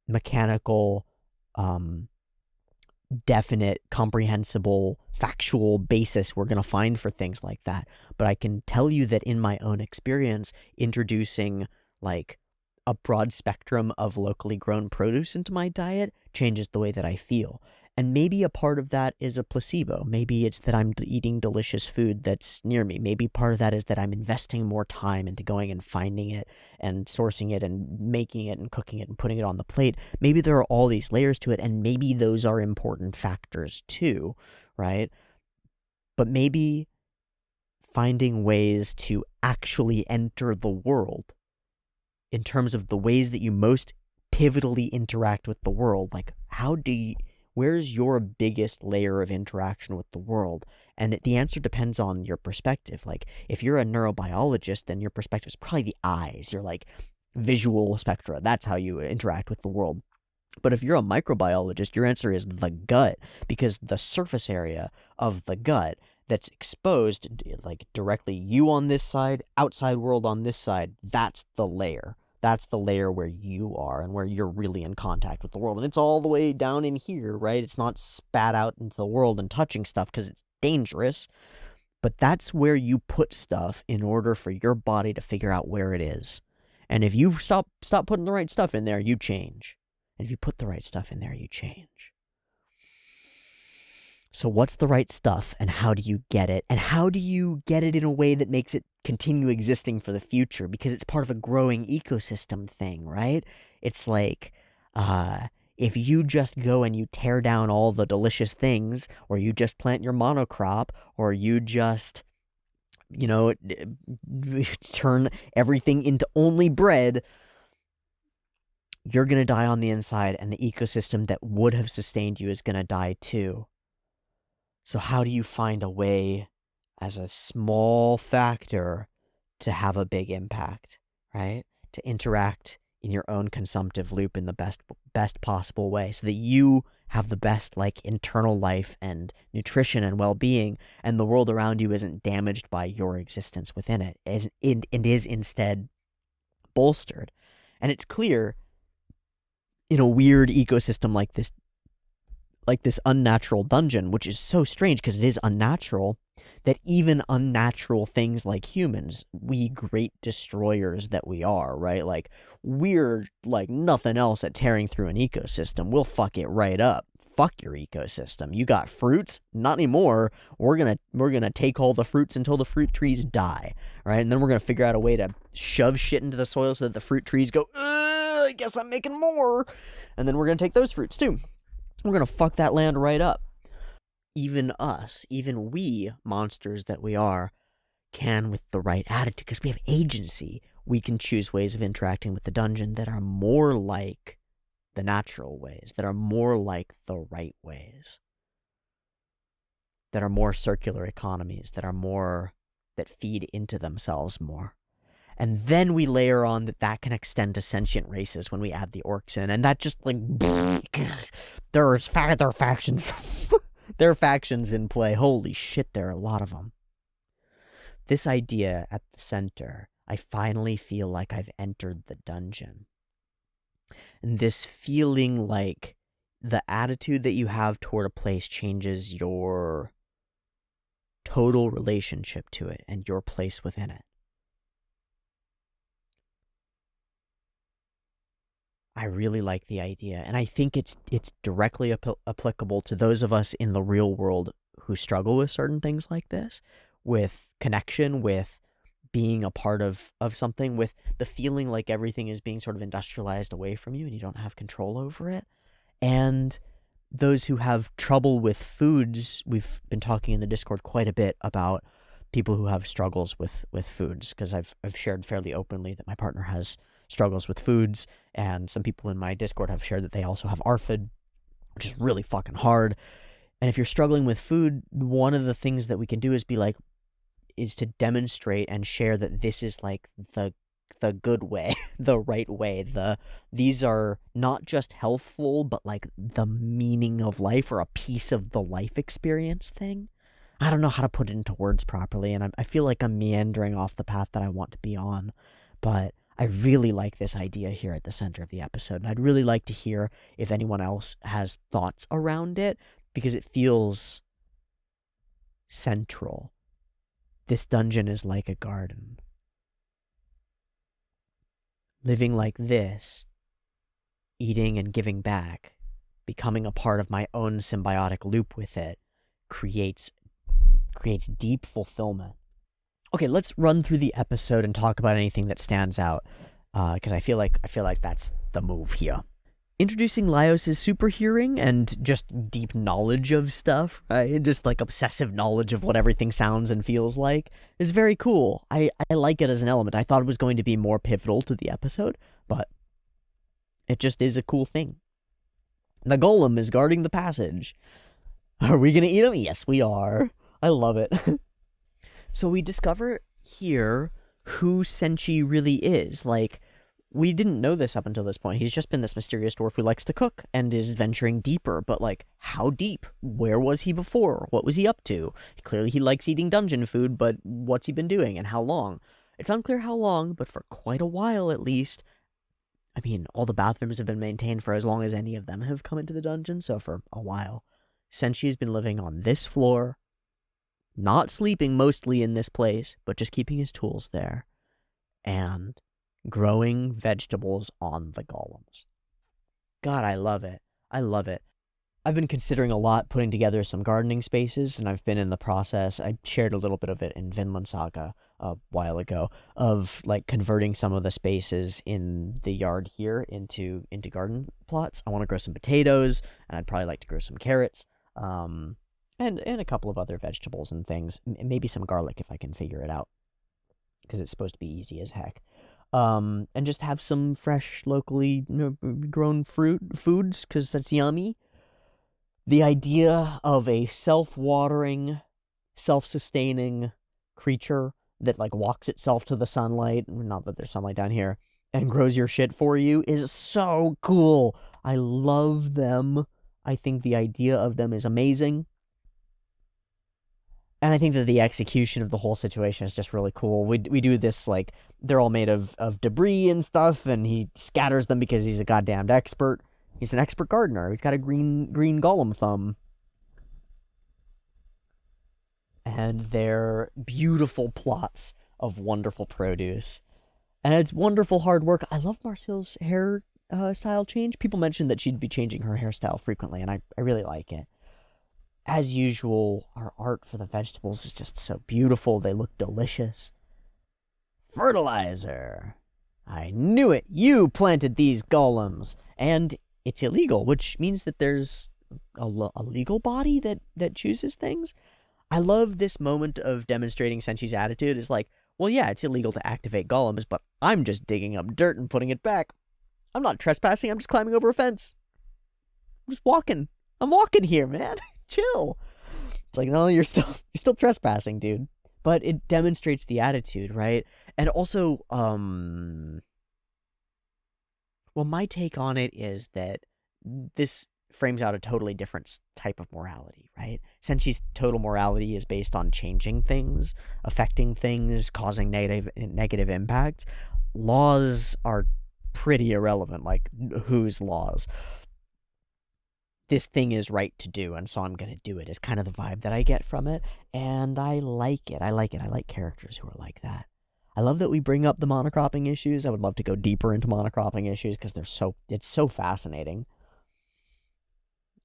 mechanical, definite, comprehensible, factual basis we're going to find for things like that. But I can tell you that in my own experience, introducing, a broad spectrum of locally grown produce into my diet changes the way that I feel. And maybe a part of that is a placebo. Maybe it's that I'm eating delicious food that's near me. Maybe part of that is that I'm investing more time into going and finding it and sourcing it and making it and cooking it and putting it on the plate. Maybe there are all these layers to it, and maybe those are important factors too, right? But maybe finding ways to actually enter the world in terms of the ways that you most pivotally interact with the world, where's your biggest layer of interaction with the world? And the answer depends on your perspective. If you're a neurobiologist, then your perspective is probably the eyes, your visual spectra. That's how you interact with the world. But if you're a microbiologist, your answer is the gut, because the surface area of the gut that's exposed, directly you on this side, outside world on this side, that's the layer. That's the layer where you are and where you're really in contact with the world. And it's all the way down in here, right? It's not spat out into the world and touching stuff because it's dangerous. But that's where you put stuff in order for your body to figure out where it is. And if you stop putting the right stuff in there, you change. And if you put the right stuff in there, you change. So what's the right stuff, and how do you get it? And how do you get it in a way that makes it continue existing for the future? Because it's part of a growing ecosystem thing, right? It's like, if you just go and you tear down all the delicious things, or you just plant your monocrop, or you just, turn everything into only bread, you're going to die on the inside, and the ecosystem that would have sustained you is going to die too. So how do you find a way as a small factor to have a big impact, right? To interact in your own consumptive loop in the best possible way so that you have the best internal life and nutrition and well-being, and the world around you isn't damaged by your existence within it. It is instead bolstered. And it's clear in a weird ecosystem like this unnatural dungeon, which is so strange because it is unnatural, that even unnatural things like humans, we great destroyers that we are, right? We're like nothing else at tearing through an ecosystem. We'll fuck it right up. Fuck your ecosystem. You got fruits? Not anymore. We're gonna take all the fruits until the fruit trees die, right? And then we're gonna figure out a way to shove shit into the soil so that the fruit trees go, I guess I'm making more. And then we're gonna take those fruits too. We're going to fuck that land right up. Even us, even we, monsters that we are, can, with the right attitude, because we have agency, we can choose ways of interacting with the dungeon that are more like the natural ways, that are more like the right ways, that are more circular economies, that feed into themselves more. And then we layer on that can extend to sentient races when we add the orcs in. And that just there are factions. There are factions in play. Holy shit, there are a lot of them. This idea at the center, I finally feel like I've entered the dungeon. And this feeling like the attitude that you have toward a place changes your total relationship to it and your place within it. I really like the idea, and I think it's directly applicable to those of us in the real world who struggle with certain things like this, with connection, with being a part of something, with the feeling like everything is being sort of industrialized away from you and you don't have control over it. And those who have trouble with foods, we've been talking in the Discord quite a bit about people who have struggles with foods, because I've shared fairly openly that my partner has struggles with foods, and some people in my Discord have shared that they also have ARFID, which is really fucking hard. And if you're struggling with food, one of the things that we can do is to demonstrate and share that this is the good way, the right way. These are not just healthful, but the meaning of life, or a piece of the life experience thing. I don't know how to put it into words properly, and I feel like I'm meandering off the path that I want to be on, but I really like this idea here at the center of the episode, and I'd really like to hear if anyone else has thoughts around it, because it feels central. This dungeon is like a garden. Living like this, eating and giving back, becoming a part of my own symbiotic loop with it, creates deep fulfillment. Okay, let's run through the episode and talk about anything that stands out, because I feel like that's the move here. Introducing Laios' super hearing and just deep knowledge of stuff, right? Just obsessive knowledge of what everything sounds and feels like is very cool. I like it as an element. I thought it was going to be more pivotal to the episode, but it just is a cool thing. The golem is guarding the passage. Are we gonna eat him? Yes, we are. I love it. So we discover here who Senshi really is. We didn't know this up until this point. He's just been this mysterious dwarf who likes to cook and is venturing deeper, but how deep? Where was he before? What was he up to? Clearly he likes eating dungeon food, but what's he been doing and how long? It's unclear how long, but for quite a while at least, I mean, all the bathrooms have been maintained for as long as any of them have come into the dungeon, so for a while. Senchi's been living on this floor, not sleeping mostly in this place, but just keeping his tools there, and growing vegetables on the golems. God, I love it. I love it. I've been considering a lot putting together some gardening spaces, and I've been in the process. I shared a little bit of it in Vinland Saga a while ago, of like converting some of the spaces in the yard here into garden plots. I want to grow some potatoes, and I'd probably like to grow some carrots, and a couple of other vegetables and things. Maybe some garlic if I can figure it out, because it's supposed to be easy as heck. And just have some fresh, locally grown foods, because that's yummy. The idea of a self-watering, self-sustaining creature that like walks itself to the sunlight, not that there's sunlight down here, and grows your shit for you is so cool. I love them. I think the idea of them is amazing. And I think that the execution of the whole situation is just really cool. We do this, like, they're all made of debris and stuff, and he scatters them because he's a goddamned expert. He's an expert gardener. He's got a green golem thumb. And they're beautiful plots of wonderful produce. And it's wonderful hard work. I love Marcel's hair style change. People mentioned that she'd be changing her hairstyle frequently, and I really like it. As usual, our art for the vegetables is just so beautiful. They look delicious. Fertilizer. I knew it. You planted these golems. And it's illegal, which means that there's a legal body that chooses things. I love this moment of demonstrating Senchi's attitude is like, well, yeah, it's illegal to activate golems, but I'm just digging up dirt and putting it back. I'm not trespassing. I'm just climbing over a fence. I'm just walking. I'm walking here, man. Chill. It's like, no, you're still trespassing, dude. But it demonstrates the attitude, right? And also, well, my take on it is that this frames out a totally different type of morality, right? Senchi's total morality is based on changing things, affecting things, causing negative impacts. Laws are pretty irrelevant, like whose laws? This thing is right to do, and so I'm going to do it, is kind of the vibe that I get from it, and I like it. I like characters who are like that. I love that we bring up the monocropping issues. I would love to go deeper into monocropping issues, because it's so fascinating.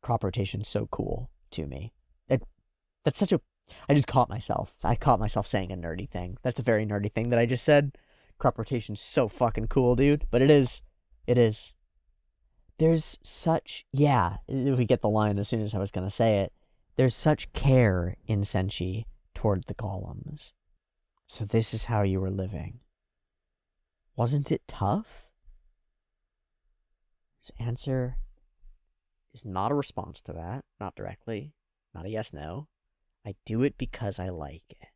Crop rotation's so cool to me. That's such a... I just caught myself. I caught myself saying a nerdy thing. That's a very nerdy thing that I just said. Crop rotation's so fucking cool, dude. But it is. It is. There's such... Yeah, if we get the line as soon as I was going to say it. There's such care in Senchi toward the golems. So this is how you were living. Wasn't it tough? His answer is not a response to that. Not directly. Not a yes, no. I do it because I like it.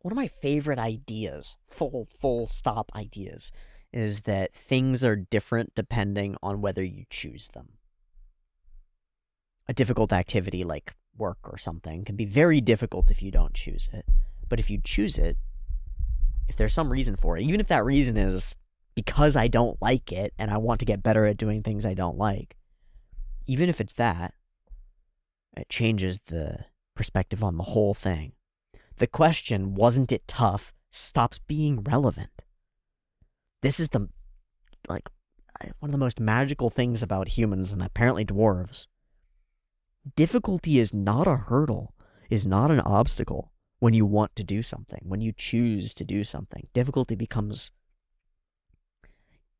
One of my favorite ideas, full stop ideas, is that things are different depending on whether you choose them. A difficult activity like work or something can be very difficult if you don't choose it. But if you choose it, if there's some reason for it, even if that reason is because I don't like it and I want to get better at doing things I don't like, even if it's that, it changes the perspective on the whole thing. The question, wasn't it tough, stops being relevant. This is one of the most magical things about humans, and apparently dwarves. Difficulty is not a hurdle, is not an obstacle when you want to do something, when you choose to do something. Difficulty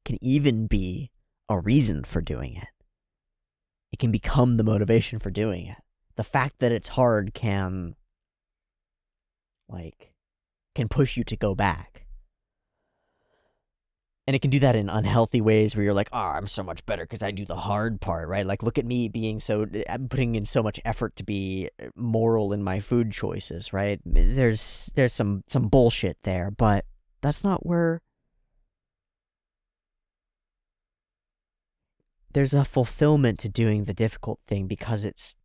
can even be a reason for doing it. It can become the motivation for doing it. The fact that it's hard can push you to go back. And it can do that in unhealthy ways where you're like, I'm so much better because I do the hard part, right? Like, look at me I'm putting in so much effort to be moral in my food choices, right? There's some bullshit there, but that's not where... There's a fulfillment to doing the difficult thing because it's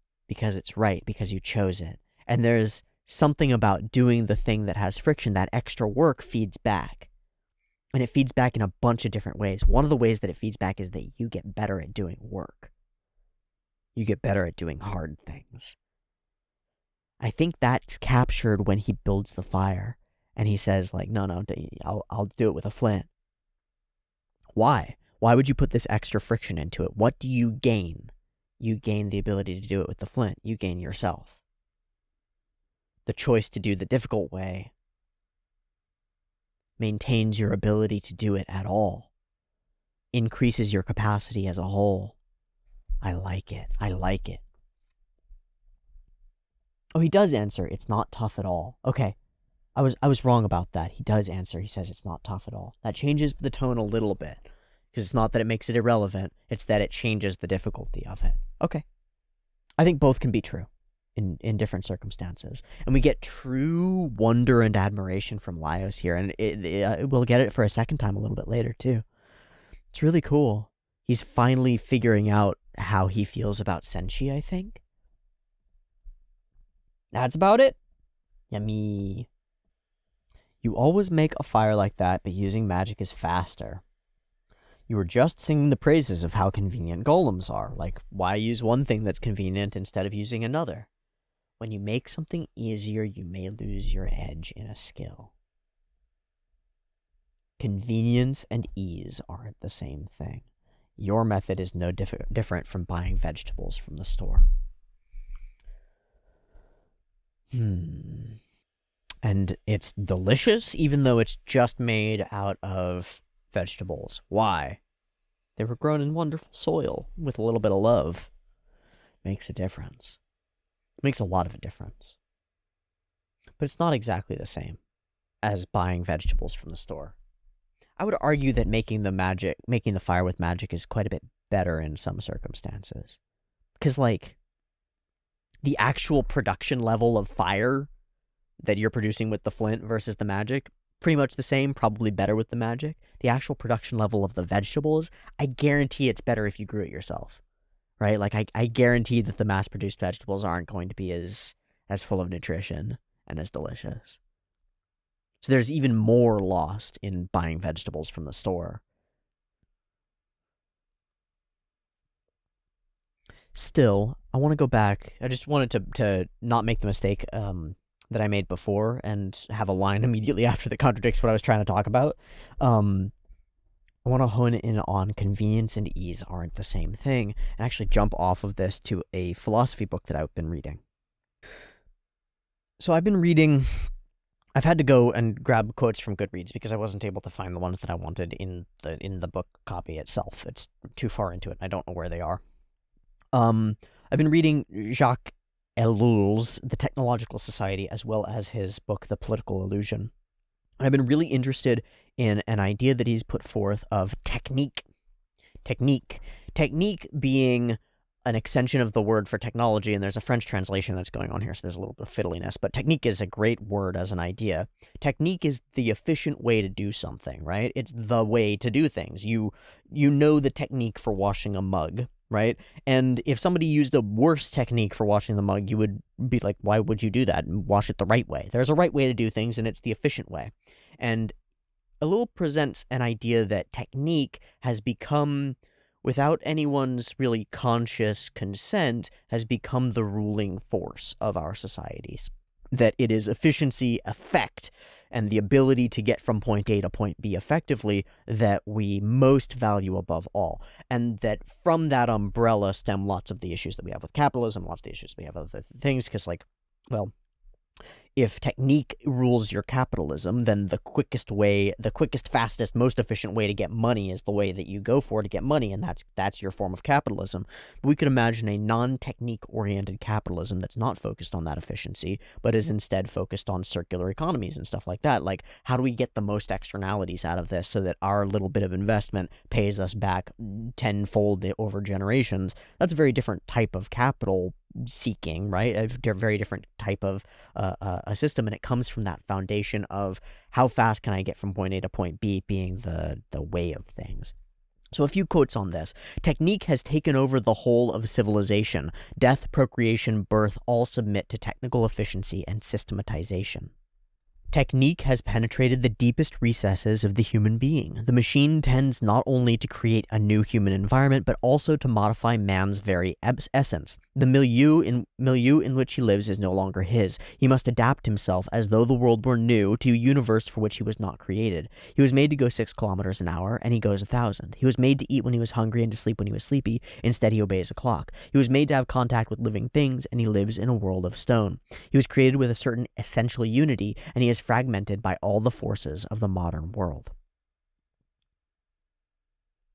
right, because you chose it. And there's something about doing the thing that has friction, that extra work feeds back. And it feeds back in a bunch of different ways. One of the ways that it feeds back is that you get better at doing work. You get better at doing hard things. I think that's captured when he builds the fire and he says, like, no, I'll do it with a flint. Why? Why would you put this extra friction into it? What do you gain? You gain the ability to do it with the flint. You gain yourself. The choice to do the difficult way maintains your ability to do it at all. Increases your capacity as a whole. I like it. I like it. Oh, he does answer, it's not tough at all. Okay, I was wrong about that. He does answer, he says it's not tough at all. That changes the tone a little bit. Because it's not that it makes it irrelevant, it's that it changes the difficulty of it. Okay. I think both can be true in different circumstances. And we get true wonder and admiration from Laios here, and we'll get it for a second time a little bit later, too. It's really cool. He's finally figuring out how he feels about Senshi, I think. That's about it. Yummy. You always make a fire like that, but using magic is faster. You were just singing the praises of how convenient golems are. Like, why use one thing that's convenient instead of using another? When you make something easier, you may lose your edge in a skill. Convenience and ease aren't the same thing. Your method is no different from buying vegetables from the store. And it's delicious, even though it's just made out of vegetables. Why? They were grown in wonderful soil with a little bit of love. Makes a difference. Makes a lot of a difference. But it's not exactly the same as buying vegetables from the store. I would argue that making the fire with magic is quite a bit better in some circumstances. Because, like, the actual production level of fire that you're producing with the flint versus the magic, pretty much the same, probably better with the magic. The actual production level of the vegetables, I guarantee it's better if you grew it yourself, right? Like, I guarantee that the mass-produced vegetables aren't going to be as full of nutrition and as delicious. So there's even more lost in buying vegetables from the store. Still, I want to go back. I just wanted to not make the mistake that I made before and have a line immediately after that contradicts what I was trying to talk about. I want to hone in on convenience and ease aren't the same thing, and actually jump off of this to a philosophy book that I've been reading. So I've had to go and grab quotes from Goodreads because I wasn't able to find the ones that I wanted in the book copy itself. It's too far into it, and I don't know where they are. I've been reading Jacques Ellul's The Technological Society, as well as his book, The Political Illusion. I've been really interested in an idea that he's put forth of technique. Technique being an extension of the word for technology, and there's a French translation that's going on here, so there's a little bit of fiddliness, but technique is a great word as an idea. Technique is the efficient way to do something, right? It's the way to do things. You know the technique for washing a mug, right? And if somebody used a worse technique for washing the mug, you would be like, why would you do that and wash it the right way? There's a right way to do things, and it's the efficient way. And Ellul presents an idea that technique has become, without anyone's really conscious consent, has become the ruling force of our societies. That it is efficiency, effect, and the ability to get from point A to point B effectively that we most value above all. And that from that umbrella stem lots of the issues that we have with capitalism, lots of the issues we have with other things, because, like, well, if technique rules your capitalism, then the quickest, fastest, most efficient way to get money is the way that you go for to get money, and that's your form of capitalism. But we could imagine a non-technique-oriented capitalism that's not focused on that efficiency, but is instead focused on circular economies and stuff like that. Like, how do we get the most externalities out of this so that our little bit of investment pays us back tenfold over generations? That's a very different type of capital seeking, right? A very different type of a system, and it comes from that foundation of how fast can I get from point A to point B being the way of things. So a few quotes on this. Technique has taken over the whole of civilization. Death, procreation, birth all submit to technical efficiency and systematization. Technique has penetrated the deepest recesses of the human being. The machine tends not only to create a new human environment, but also to modify man's very essence. The milieu in which he lives is no longer his. He must adapt himself as though the world were new to a universe for which he was not created. He was made to go 6 kilometers an hour, and he goes 1,000. He was made to eat when he was hungry and to sleep when he was sleepy. Instead, he obeys a clock. He was made to have contact with living things, and he lives in a world of stone. He was created with a certain essential unity, and he is fragmented by all the forces of the modern world.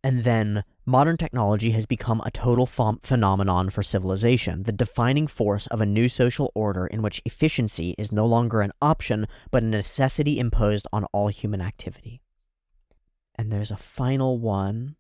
And then, modern technology has become a total phenomenon for civilization, the defining force of a new social order in which efficiency is no longer an option, but a necessity imposed on all human activity. And there's a final one.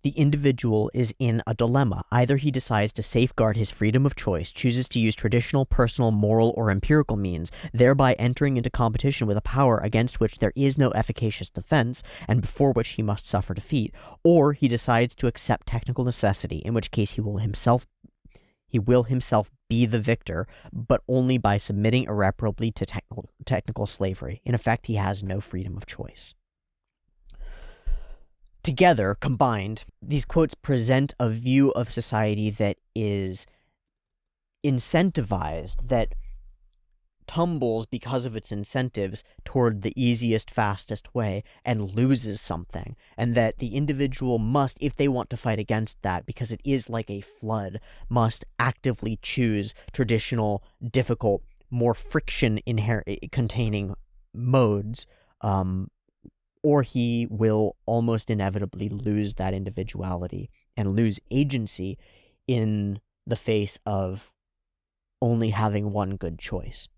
The individual is in a dilemma. Either he decides to safeguard his freedom of choice, chooses to use traditional, personal, moral, or empirical means, thereby entering into competition with a power against which there is no efficacious defense, and before which he must suffer defeat, or he decides to accept technical necessity, in which case he will himself be the victor, but only by submitting irreparably to technical slavery. In effect, he has no freedom of choice. Together, combined, these quotes present a view of society that is incentivized, that tumbles because of its incentives toward the easiest, fastest way and loses something, and that the individual must, if they want to fight against that, because it is like a flood, must actively choose traditional, difficult, more friction containing modes, or he will almost inevitably lose that individuality and lose agency in the face of only having one good choice.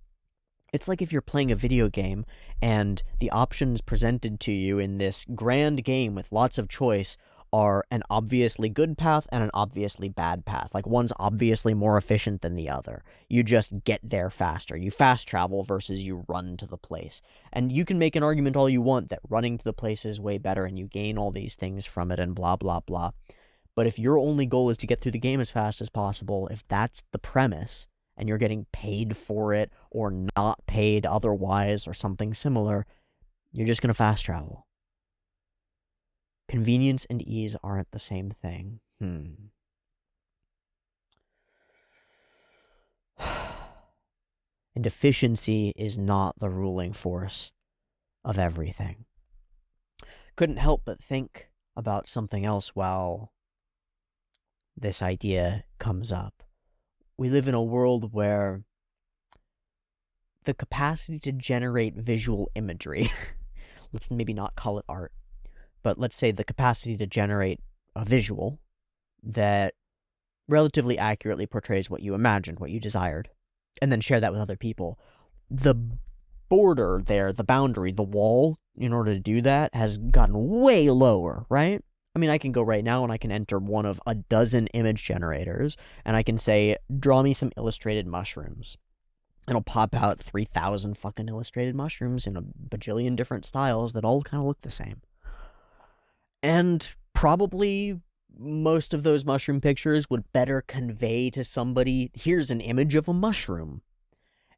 It's like if you're playing a video game and the options presented to you in this grand game with lots of choice are an obviously good path and an obviously bad path. Like, one's obviously more efficient than the other. You just get there faster. You fast travel versus you run to the place. And you can make an argument all you want that running to the place is way better and you gain all these things from it and blah, blah, blah. But if your only goal is to get through the game as fast as possible, if that's the premise, and you're getting paid for it or not paid otherwise or something similar, you're just going to fast travel. Convenience and ease aren't the same thing. And efficiency is not the ruling force of everything. Couldn't help but think about something else while this idea comes up. We live in a world where the capacity to generate visual imagery, let's maybe not call it art, but let's say the capacity to generate a visual that relatively accurately portrays what you imagined, what you desired, and then share that with other people. The border there, the boundary, the wall, in order to do that, has gotten way lower, right? I mean, I can go right now and I can enter one of a dozen image generators, and I can say, draw me some illustrated mushrooms. It'll pop out 3,000 fucking illustrated mushrooms in a bajillion different styles that all kind of look the same. And probably most of those mushroom pictures would better convey to somebody, here's an image of a mushroom.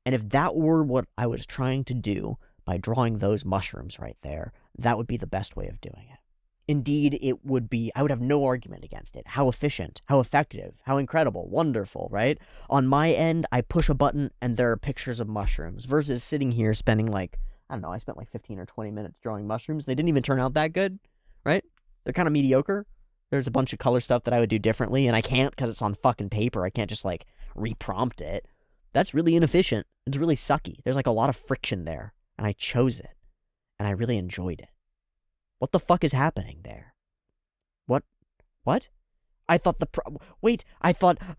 And if that were what I was trying to do by drawing those mushrooms right there, that would be the best way of doing it. Indeed, it would be, I would have no argument against it. How efficient, how effective, how incredible, wonderful, right? On my end, I push a button and there are pictures of mushrooms versus sitting here spending like, I don't know, I spent like 15 or 20 minutes drawing mushrooms. They didn't even turn out that good, right? They're kind of mediocre. There's a bunch of color stuff that I would do differently, and I can't because it's on fucking paper. I can't just like reprompt it. That's really inefficient. It's really sucky. There's like a lot of friction there, and I chose it, and I really enjoyed it. What the fuck is happening there? What? I thought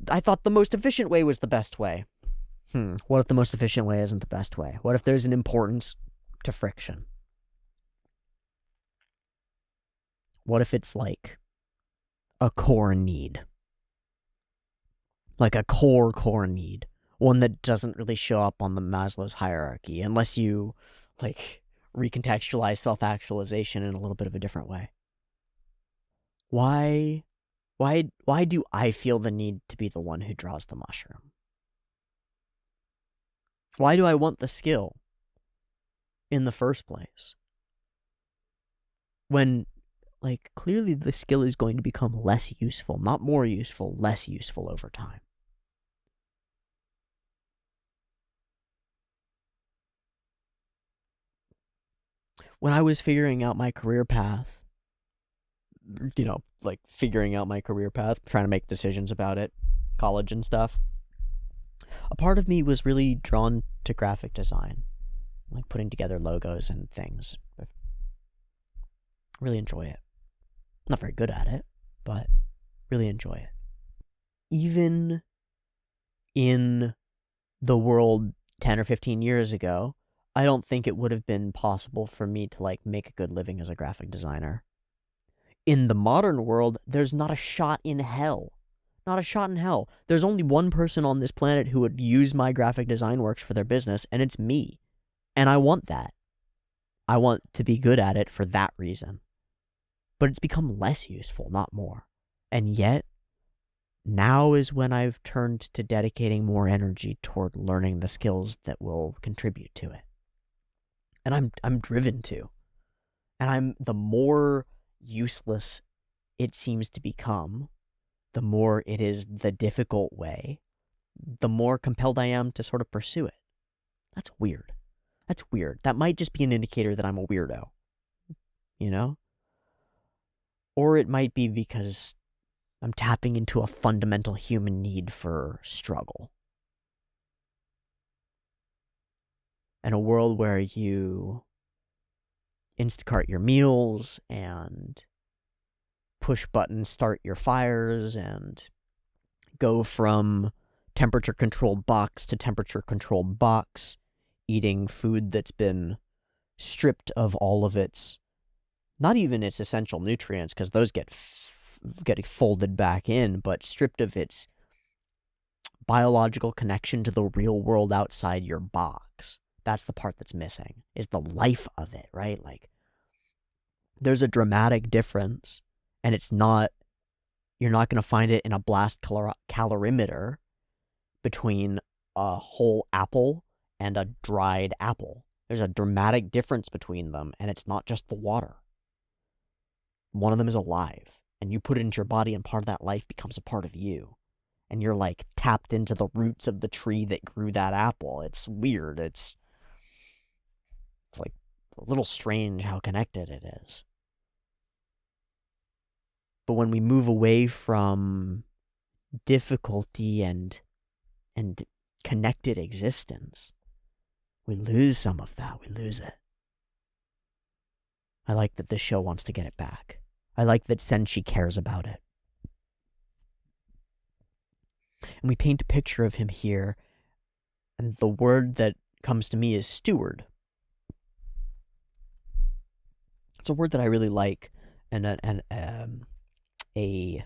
I thought the most efficient way was the best way. What if the most efficient way isn't the best way? What if there's an importance to friction? What if it's like a core need? Like a core need. One that doesn't really show up on the Maslow's hierarchy unless you, like, recontextualize self-actualization in a little bit of a different way. Why do I feel the need to be the one who draws the mushroom? Why do I want the skill in the first place? When, like, clearly the skill is going to become less useful, not more useful, less useful over time. When I was figuring out my career path, trying to make decisions about it, college and stuff, a part of me was really drawn to graphic design, like putting together logos and things. I really enjoy it. Not very good at it, but really enjoy it. Even in the world 10 or 15 years ago, I don't think it would have been possible for me to, like, make a good living as a graphic designer. In the modern world, there's not a shot in hell. Not a shot in hell. There's only one person on this planet who would use my graphic design works for their business, and it's me. And I want that. I want to be good at it for that reason. But it's become less useful, not more. And yet, now is when I've turned to dedicating more energy toward learning the skills that will contribute to it. And I'm driven to. And the more useless it seems to become, the more it is the difficult way, the more compelled I am to sort of pursue it. That's weird. That's weird. That might just be an indicator that I'm a weirdo, you know? Or it might be because I'm tapping into a fundamental human need for struggle. In a world where you Instacart your meals and push button start your fires and go from temperature controlled box to temperature controlled box, eating food that's been stripped of all of its, not even its essential nutrients, because those get folded back in, but stripped of its biological connection to the real world outside your box. That's the part that's missing, is the life of it, right? Like, there's a dramatic difference, and you're not going to find it in a blast calorimeter between a whole apple and a dried apple. There's a dramatic difference between them, and it's not just the water. One of them is alive, and you put it into your body, and part of that life becomes a part of you. And you're, like, tapped into the roots of the tree that grew that apple. It's weird. It's like a little strange how connected it is. But when we move away from difficulty and connected existence, we lose some of that. We lose it. I like that this show wants to get it back. I like that Senshi cares about it. And we paint a picture of him here, and the word that comes to me is steward. It's a word that I really like, and a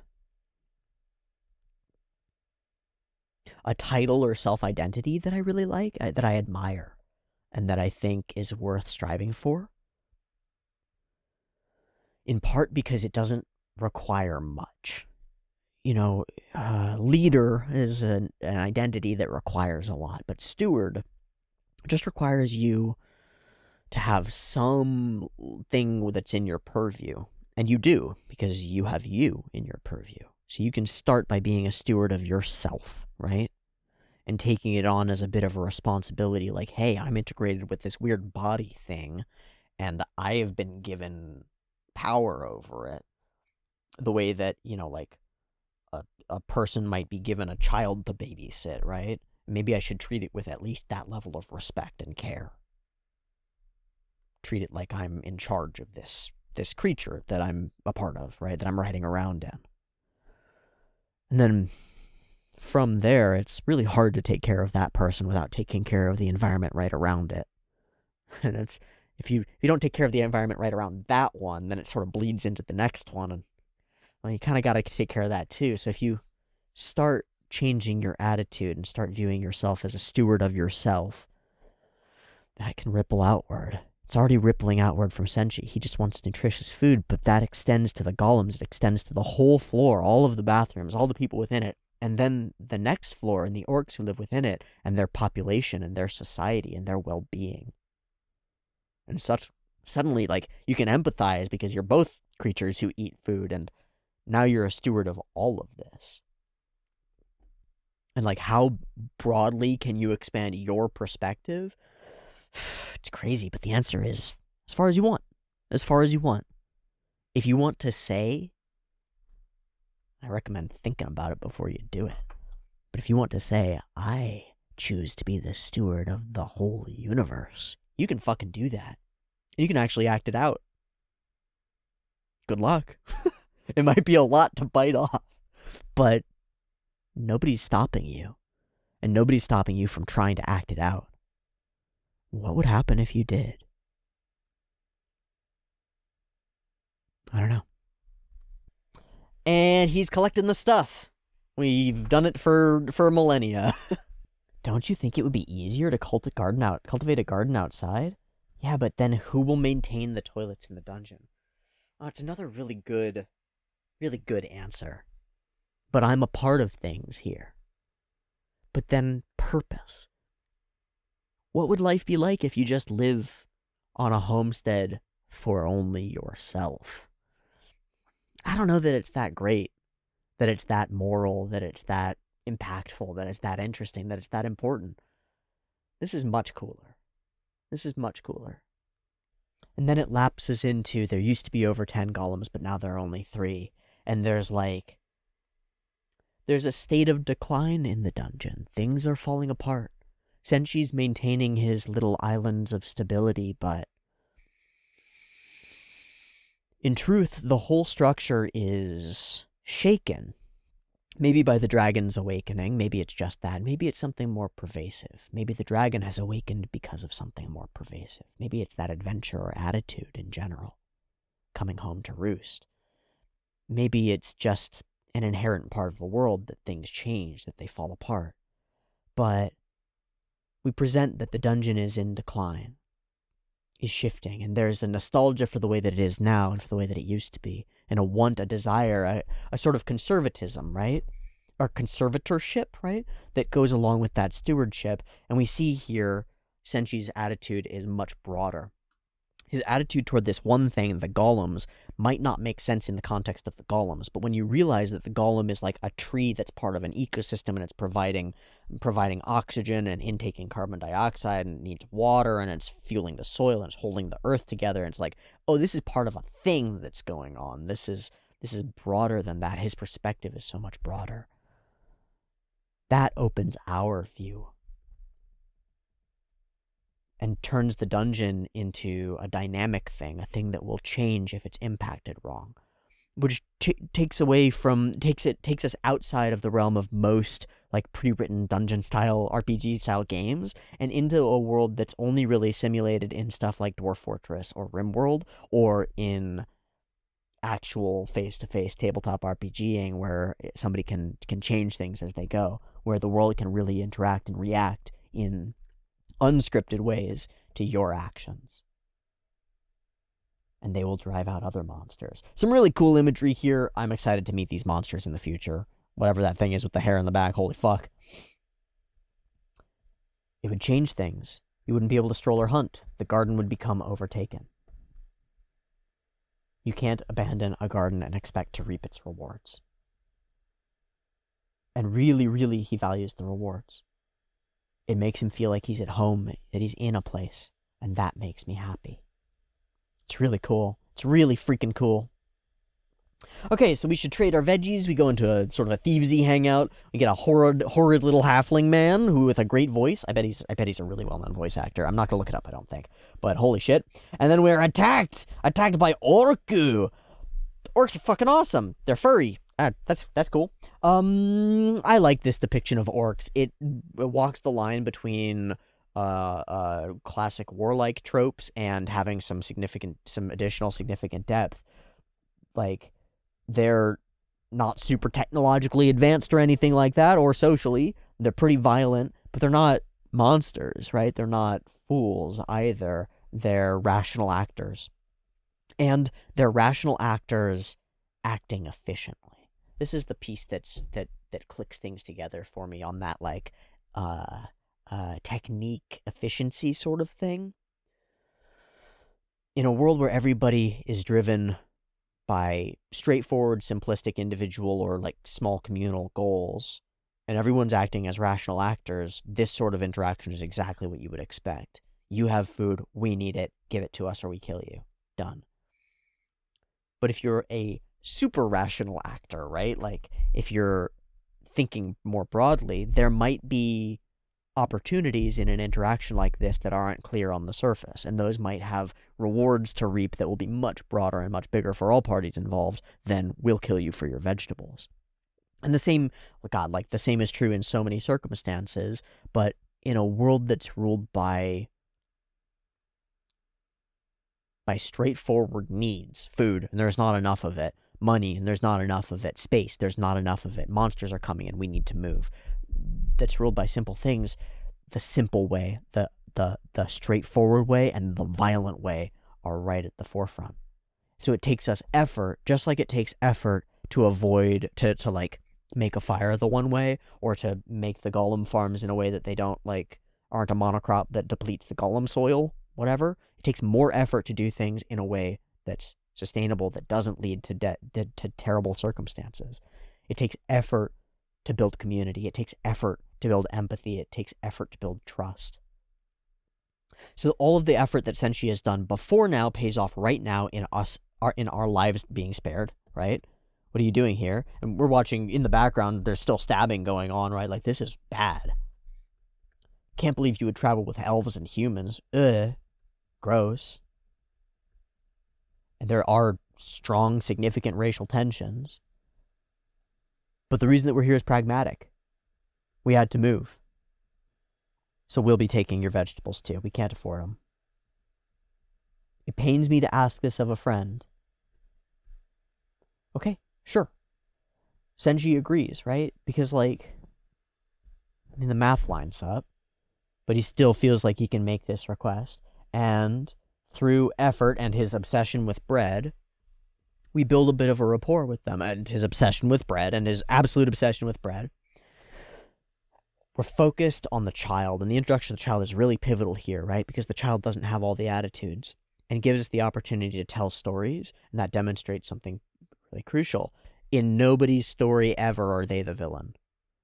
title or self-identity that I really like, that I admire, and that I think is worth striving for. In part because it doesn't require much. You know, leader is an identity that requires a lot, but steward just requires you to have something that's in your purview. And you do, because you have you in your purview. So you can start by being a steward of yourself, right? And taking it on as a bit of a responsibility, like, hey, I'm integrated with this weird body thing, and I have been given power over it. The way that, you know, like, a person might be given a child to babysit, right? Maybe I should treat it with at least that level of respect and care. Treat it like I'm in charge of this creature that I'm a part of, right? That I'm riding around in. And then from there, it's really hard to take care of that person without taking care of the environment right around it. And it's, if you don't take care of the environment right around that one, then it sort of bleeds into the next one, and, well, you kind of got to take care of that too. So if you start changing your attitude and start viewing yourself as a steward of yourself, that can ripple outward. It's already rippling outward from Senshi. He just wants nutritious food, but that extends to the golems. It extends to the whole floor, all of the bathrooms, all the people within it. And then the next floor and the orcs who live within it, and their population and their society and their well-being. And suddenly, like, you can empathize because you're both creatures who eat food, and now you're a steward of all of this. And, like, how broadly can you expand your perspective? It's crazy, but the answer is as far as you want. As far as you want. If you want to say, I recommend thinking about it before you do it. But if you want to say, I choose to be the steward of the whole universe, you can fucking do that. And you can actually act it out. Good luck. It might be a lot to bite off, but nobody's stopping you. And nobody's stopping you from trying to act it out. What would happen if you did? I don't know. And he's collecting the stuff. We've done it for millennia. Don't you think it would be easier to cultivate a garden outside? Yeah, but then who will maintain the toilets in the dungeon? Oh, it's another really good answer. But I'm a part of things here. But then purpose. What would life be like if you just live on a homestead for only yourself? I don't know that it's that great, that it's that moral, that it's that impactful, that it's that interesting, that it's that important. This is much cooler. And then it lapses into, there used to be over 10 golems, but now there are only 3. And there's a state of decline in the dungeon. Things are falling apart. Senshi's maintaining his little islands of stability, but in truth, the whole structure is shaken. Maybe by the dragon's awakening, maybe it's just that, maybe it's something more pervasive. Maybe the dragon has awakened because of something more pervasive. Maybe it's that adventure or attitude in general, coming home to roost. Maybe it's just an inherent part of the world that things change, that they fall apart. But we present that the dungeon is in decline, is shifting, and there's a nostalgia for the way that it is now and for the way that it used to be, and a desire, a sort of conservatism, right? Or conservatorship, right? That goes along with that stewardship. And we see here Senshi's attitude is much broader. His attitude toward this one thing, the golems, might not make sense in the context of the golems, but when you realize that the golem is like a tree that's part of an ecosystem and it's providing oxygen and intaking carbon dioxide and needs water and it's fueling the soil and it's holding the earth together, and it's like, oh, this is part of a thing that's going on. This is broader than that. His perspective is so much broader. That opens our view and turns the dungeon into a dynamic thing, a thing that will change if it's impacted wrong, which takes us outside of the realm of most like pre-written dungeon style RPG style games and into a world that's only really simulated in stuff like Dwarf Fortress or RimWorld, or in actual face-to-face tabletop RPGing where somebody can change things as they go, where the world can really interact and react in unscripted ways to your actions. And they will drive out other monsters. Some really cool imagery here. I'm excited to meet these monsters in the future. Whatever that thing is with the hair in the back, holy fuck. It would change things. You wouldn't be able to stroll or hunt. The garden would become overtaken. You can't abandon a garden and expect to reap its rewards. And really, really, he values the rewards. It makes him feel like he's at home, that he's in a place, and that makes me happy. It's really cool. It's really freaking cool. Okay, so we should trade our veggies. We go into a sort of a thievesy hangout. We get a horrid little halfling man who with a great voice. I bet he's a really well-known voice actor. I'm not gonna look it up, I don't think. But holy shit. And then we're attacked by orcu. Orcs are fucking awesome. They're furry. That's cool. I like this depiction of orcs. It walks the line between classic warlike tropes and having some additional significant depth. Like, they're not super technologically advanced or anything like that, or socially. They're pretty violent, but they're not monsters, right? They're not fools either. They're rational actors. And they're rational actors acting efficiently. This is the piece that that clicks things together for me on that like technique efficiency sort of thing. In a world where everybody is driven by straightforward, simplistic individual or like small communal goals, and everyone's acting as rational actors, this sort of interaction is exactly what you would expect. You have food, we need it, give it to us or we kill you. Done. But if you're a super rational actor, right? Like if you're thinking more broadly, there might be opportunities in an interaction like this that aren't clear on the surface, and those might have rewards to reap that will be much broader and much bigger for all parties involved than we'll kill you for your vegetables. And the same, God, like the same is true in so many circumstances, but in a world that's ruled by straightforward needs, food, and there's not enough of it, money, and there's not enough of it, space, there's not enough of it, monsters are coming and we need to move. That's ruled by simple things. The simple way, the straightforward way, and the violent way are right at the forefront. So it takes us effort, just like it takes effort to avoid, to like make a fire the one way, or to make the golem farms in a way that they don't like, aren't a monocrop that depletes the golem soil, whatever. It takes more effort to do things in a way that's sustainable, that doesn't lead to terrible circumstances. It takes effort to build community. It takes effort to build empathy. It takes effort to build trust. So all of the effort that Senshi has done before now pays off right now in our lives being spared, right? What are you doing here? And we're watching in the background, there's still stabbing going on, right? Like, this is bad. Can't believe you would travel with elves and humans. Ugh. Gross. And there are strong, significant racial tensions. But the reason that we're here is pragmatic. We had to move. So we'll be taking your vegetables too. We can't afford them. It pains me to ask this of a friend. Okay, sure. Senji agrees, right? Because, like, I mean, the math lines up, but he still feels like he can make this request. And through effort and his obsession with bread, we build a bit of a rapport with them, and his obsession with bread and his absolute obsession with bread. We're focused on the child, and the introduction of the child is really pivotal here, right? Because the child doesn't have all the attitudes and gives us the opportunity to tell stories, and that demonstrates something really crucial. In nobody's story ever are they the villain.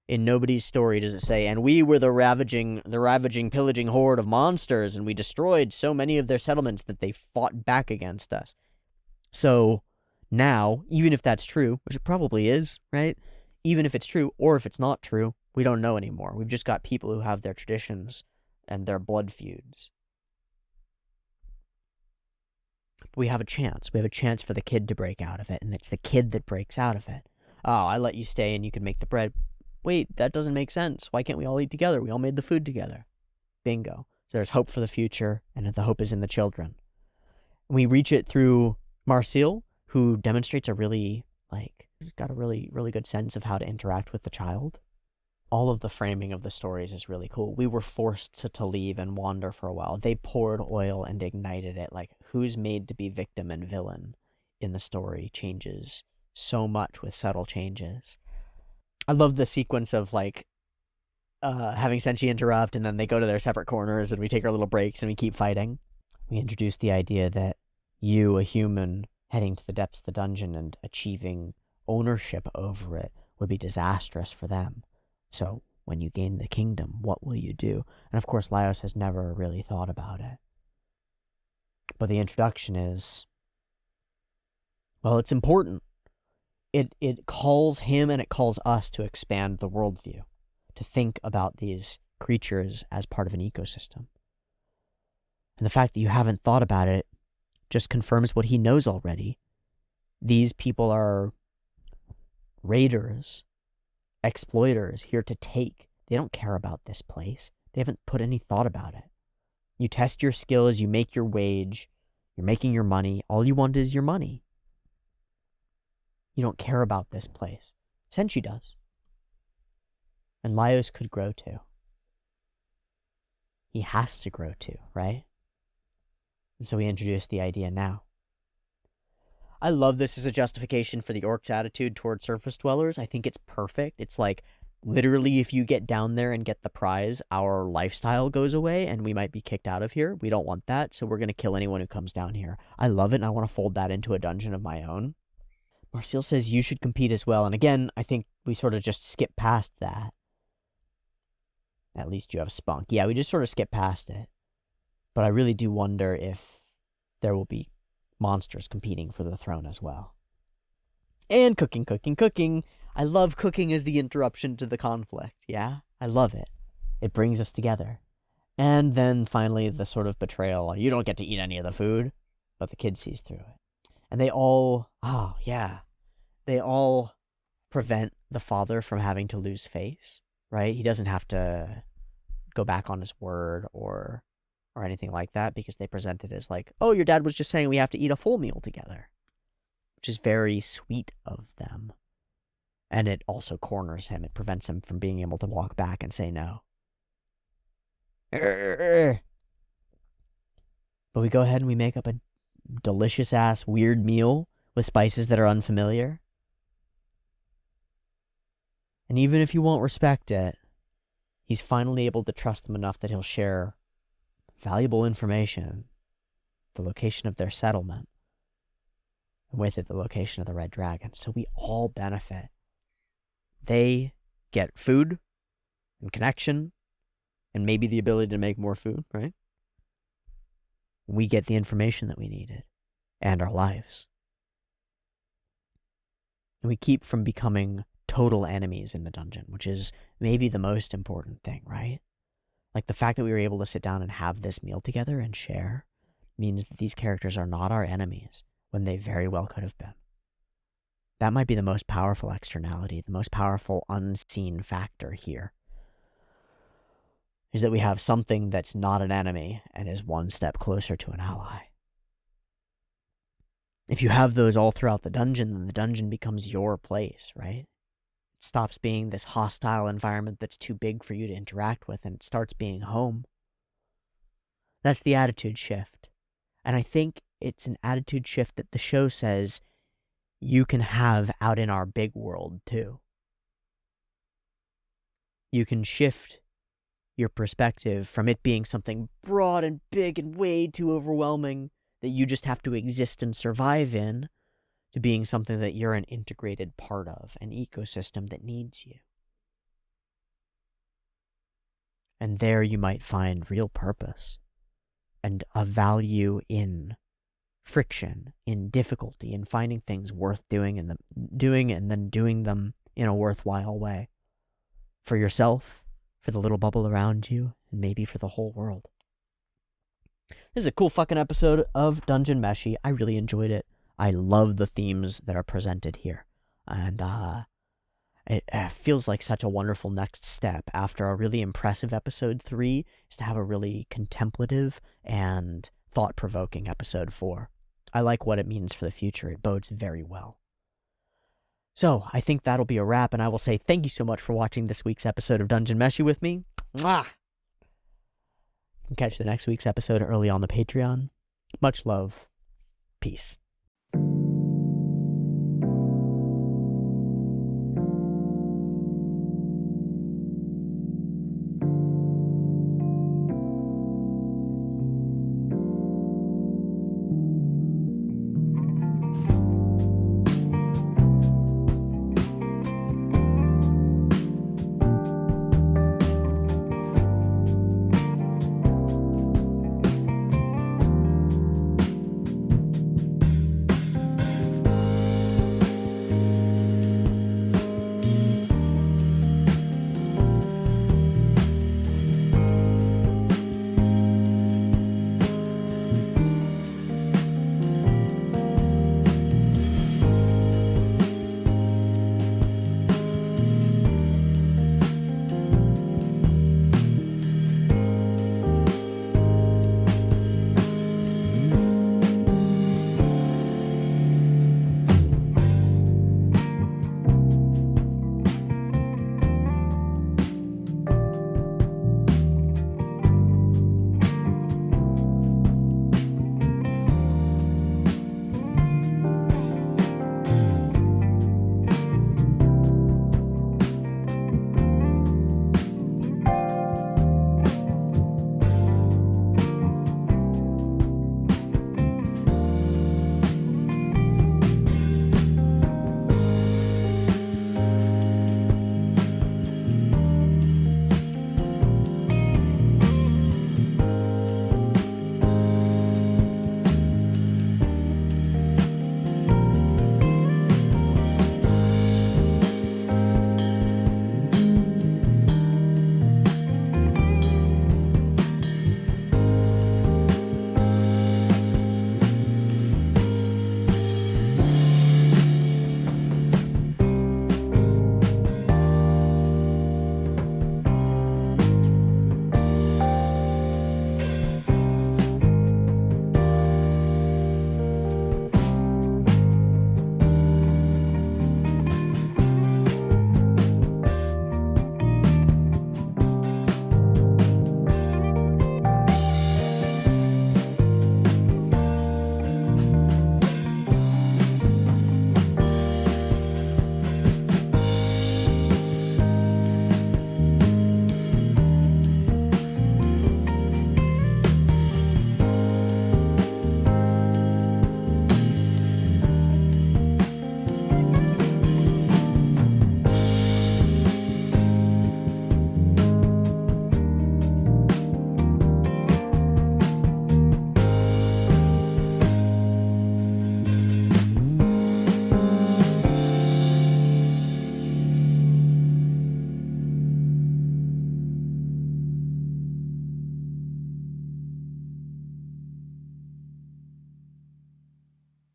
In nobody's story does it say, and we were the ravaging, pillaging horde of monsters, and we destroyed so many of their settlements that they fought back against us. So now, even if that's true, which it probably is, right? Even if it's true, or if it's not true, we don't know anymore. We've just got people who have their traditions and their blood feuds. We have a chance. We have a chance for the kid to break out of it, and it's the kid that breaks out of it. Oh, I let you stay and you could make the bread. Wait, that doesn't make sense. Why can't we all eat together? We all made the food together. Bingo. So there's hope for the future, and the hope is in the children. We reach it through Marcel, who demonstrates a really, got a really, really good sense of how to interact with the child. All of the framing of the stories is really cool. We were forced to leave and wander for a while. They poured oil and ignited it. Like, who's made to be victim and villain in the story changes so much with subtle changes. I love the sequence of, having Senshi interrupt, and then they go to their separate corners, and we take our little breaks, and we keep fighting. We introduce the idea that you, a human, heading to the depths of the dungeon and achieving ownership over it would be disastrous for them. So, when you gain the kingdom, what will you do? And of course, Laios has never really thought about it. But the introduction is, well, it's important. It calls him and it calls us to expand the worldview, to think about these creatures as part of an ecosystem. And the fact that you haven't thought about it just confirms what he knows already. These people are raiders, exploiters, here to take. They don't care about this place. They haven't put any thought about it. You test your skills, you make your wage, you're making your money. All you want is your money. You don't care about this place. Senshi does. And Laios could grow too. He has to grow too, right? And so we introduce the idea now. I love this as a justification for the orcs' attitude toward surface dwellers. I think it's perfect. It's like, literally, if you get down there and get the prize, our lifestyle goes away and we might be kicked out of here. We don't want that, so we're going to kill anyone who comes down here. I love it, and I want to fold that into a dungeon of my own. Marcel says you should compete as well, and again, I think we sort of just skip past that. At least you have spunk. Yeah, we just sort of skip past it. But I really do wonder if there will be monsters competing for the throne as well. And cooking, cooking, cooking. I love cooking as the interruption to the conflict, yeah? I love it. It brings us together. And then finally, the sort of betrayal. You don't get to eat any of the food, but the kid sees through it. And they all, they all prevent the father from having to lose face, right? He doesn't have to go back on his word or anything like that, because they present it as like, oh, your dad was just saying we have to eat a full meal together, which is very sweet of them. And it also corners him. It prevents him from being able to walk back and say no. But we go ahead and we make up a delicious-ass weird meal with spices that are unfamiliar. And even if you won't respect it, he's finally able to trust them enough that he'll share valuable information, the location of their settlement, and with it, the location of the Red Dragon. So we all benefit. They get food and connection and maybe the ability to make more food, right? We get the information that we needed and our lives. And we keep from becoming total enemies in the dungeon, which is maybe the most important thing, right? Like, the fact that we were able to sit down and have this meal together and share means that these characters are not our enemies when they very well could have been. That might be the most powerful externality, the most powerful unseen factor here, is that we have something that's not an enemy and is one step closer to an ally. If you have those all throughout the dungeon, then the dungeon becomes your place, right? It stops being this hostile environment that's too big for you to interact with, and it starts being home. That's the attitude shift. And I think it's an attitude shift that the show says you can have out in our big world too. You can shift your perspective from it being something broad and big and way too overwhelming that you just have to exist and survive in, to being something that you're an integrated part of, an ecosystem that needs you. And there you might find real purpose and a value in friction, in difficulty, in finding things worth doing and then doing them in a worthwhile way. For yourself, for the little bubble around you, and maybe for the whole world. This is a cool fucking episode of Dungeon Meshi. I really enjoyed it. I love the themes that are presented here. And it feels like such a wonderful next step after a really impressive episode 3 is to have a really contemplative and thought-provoking episode 4. I like what it means for the future. It bodes very well. So, I think that'll be a wrap, and I will say thank you so much for watching this week's episode of Dungeon Meshi with me. Mwah! You can catch the next week's episode early on the Patreon. Much love. Peace.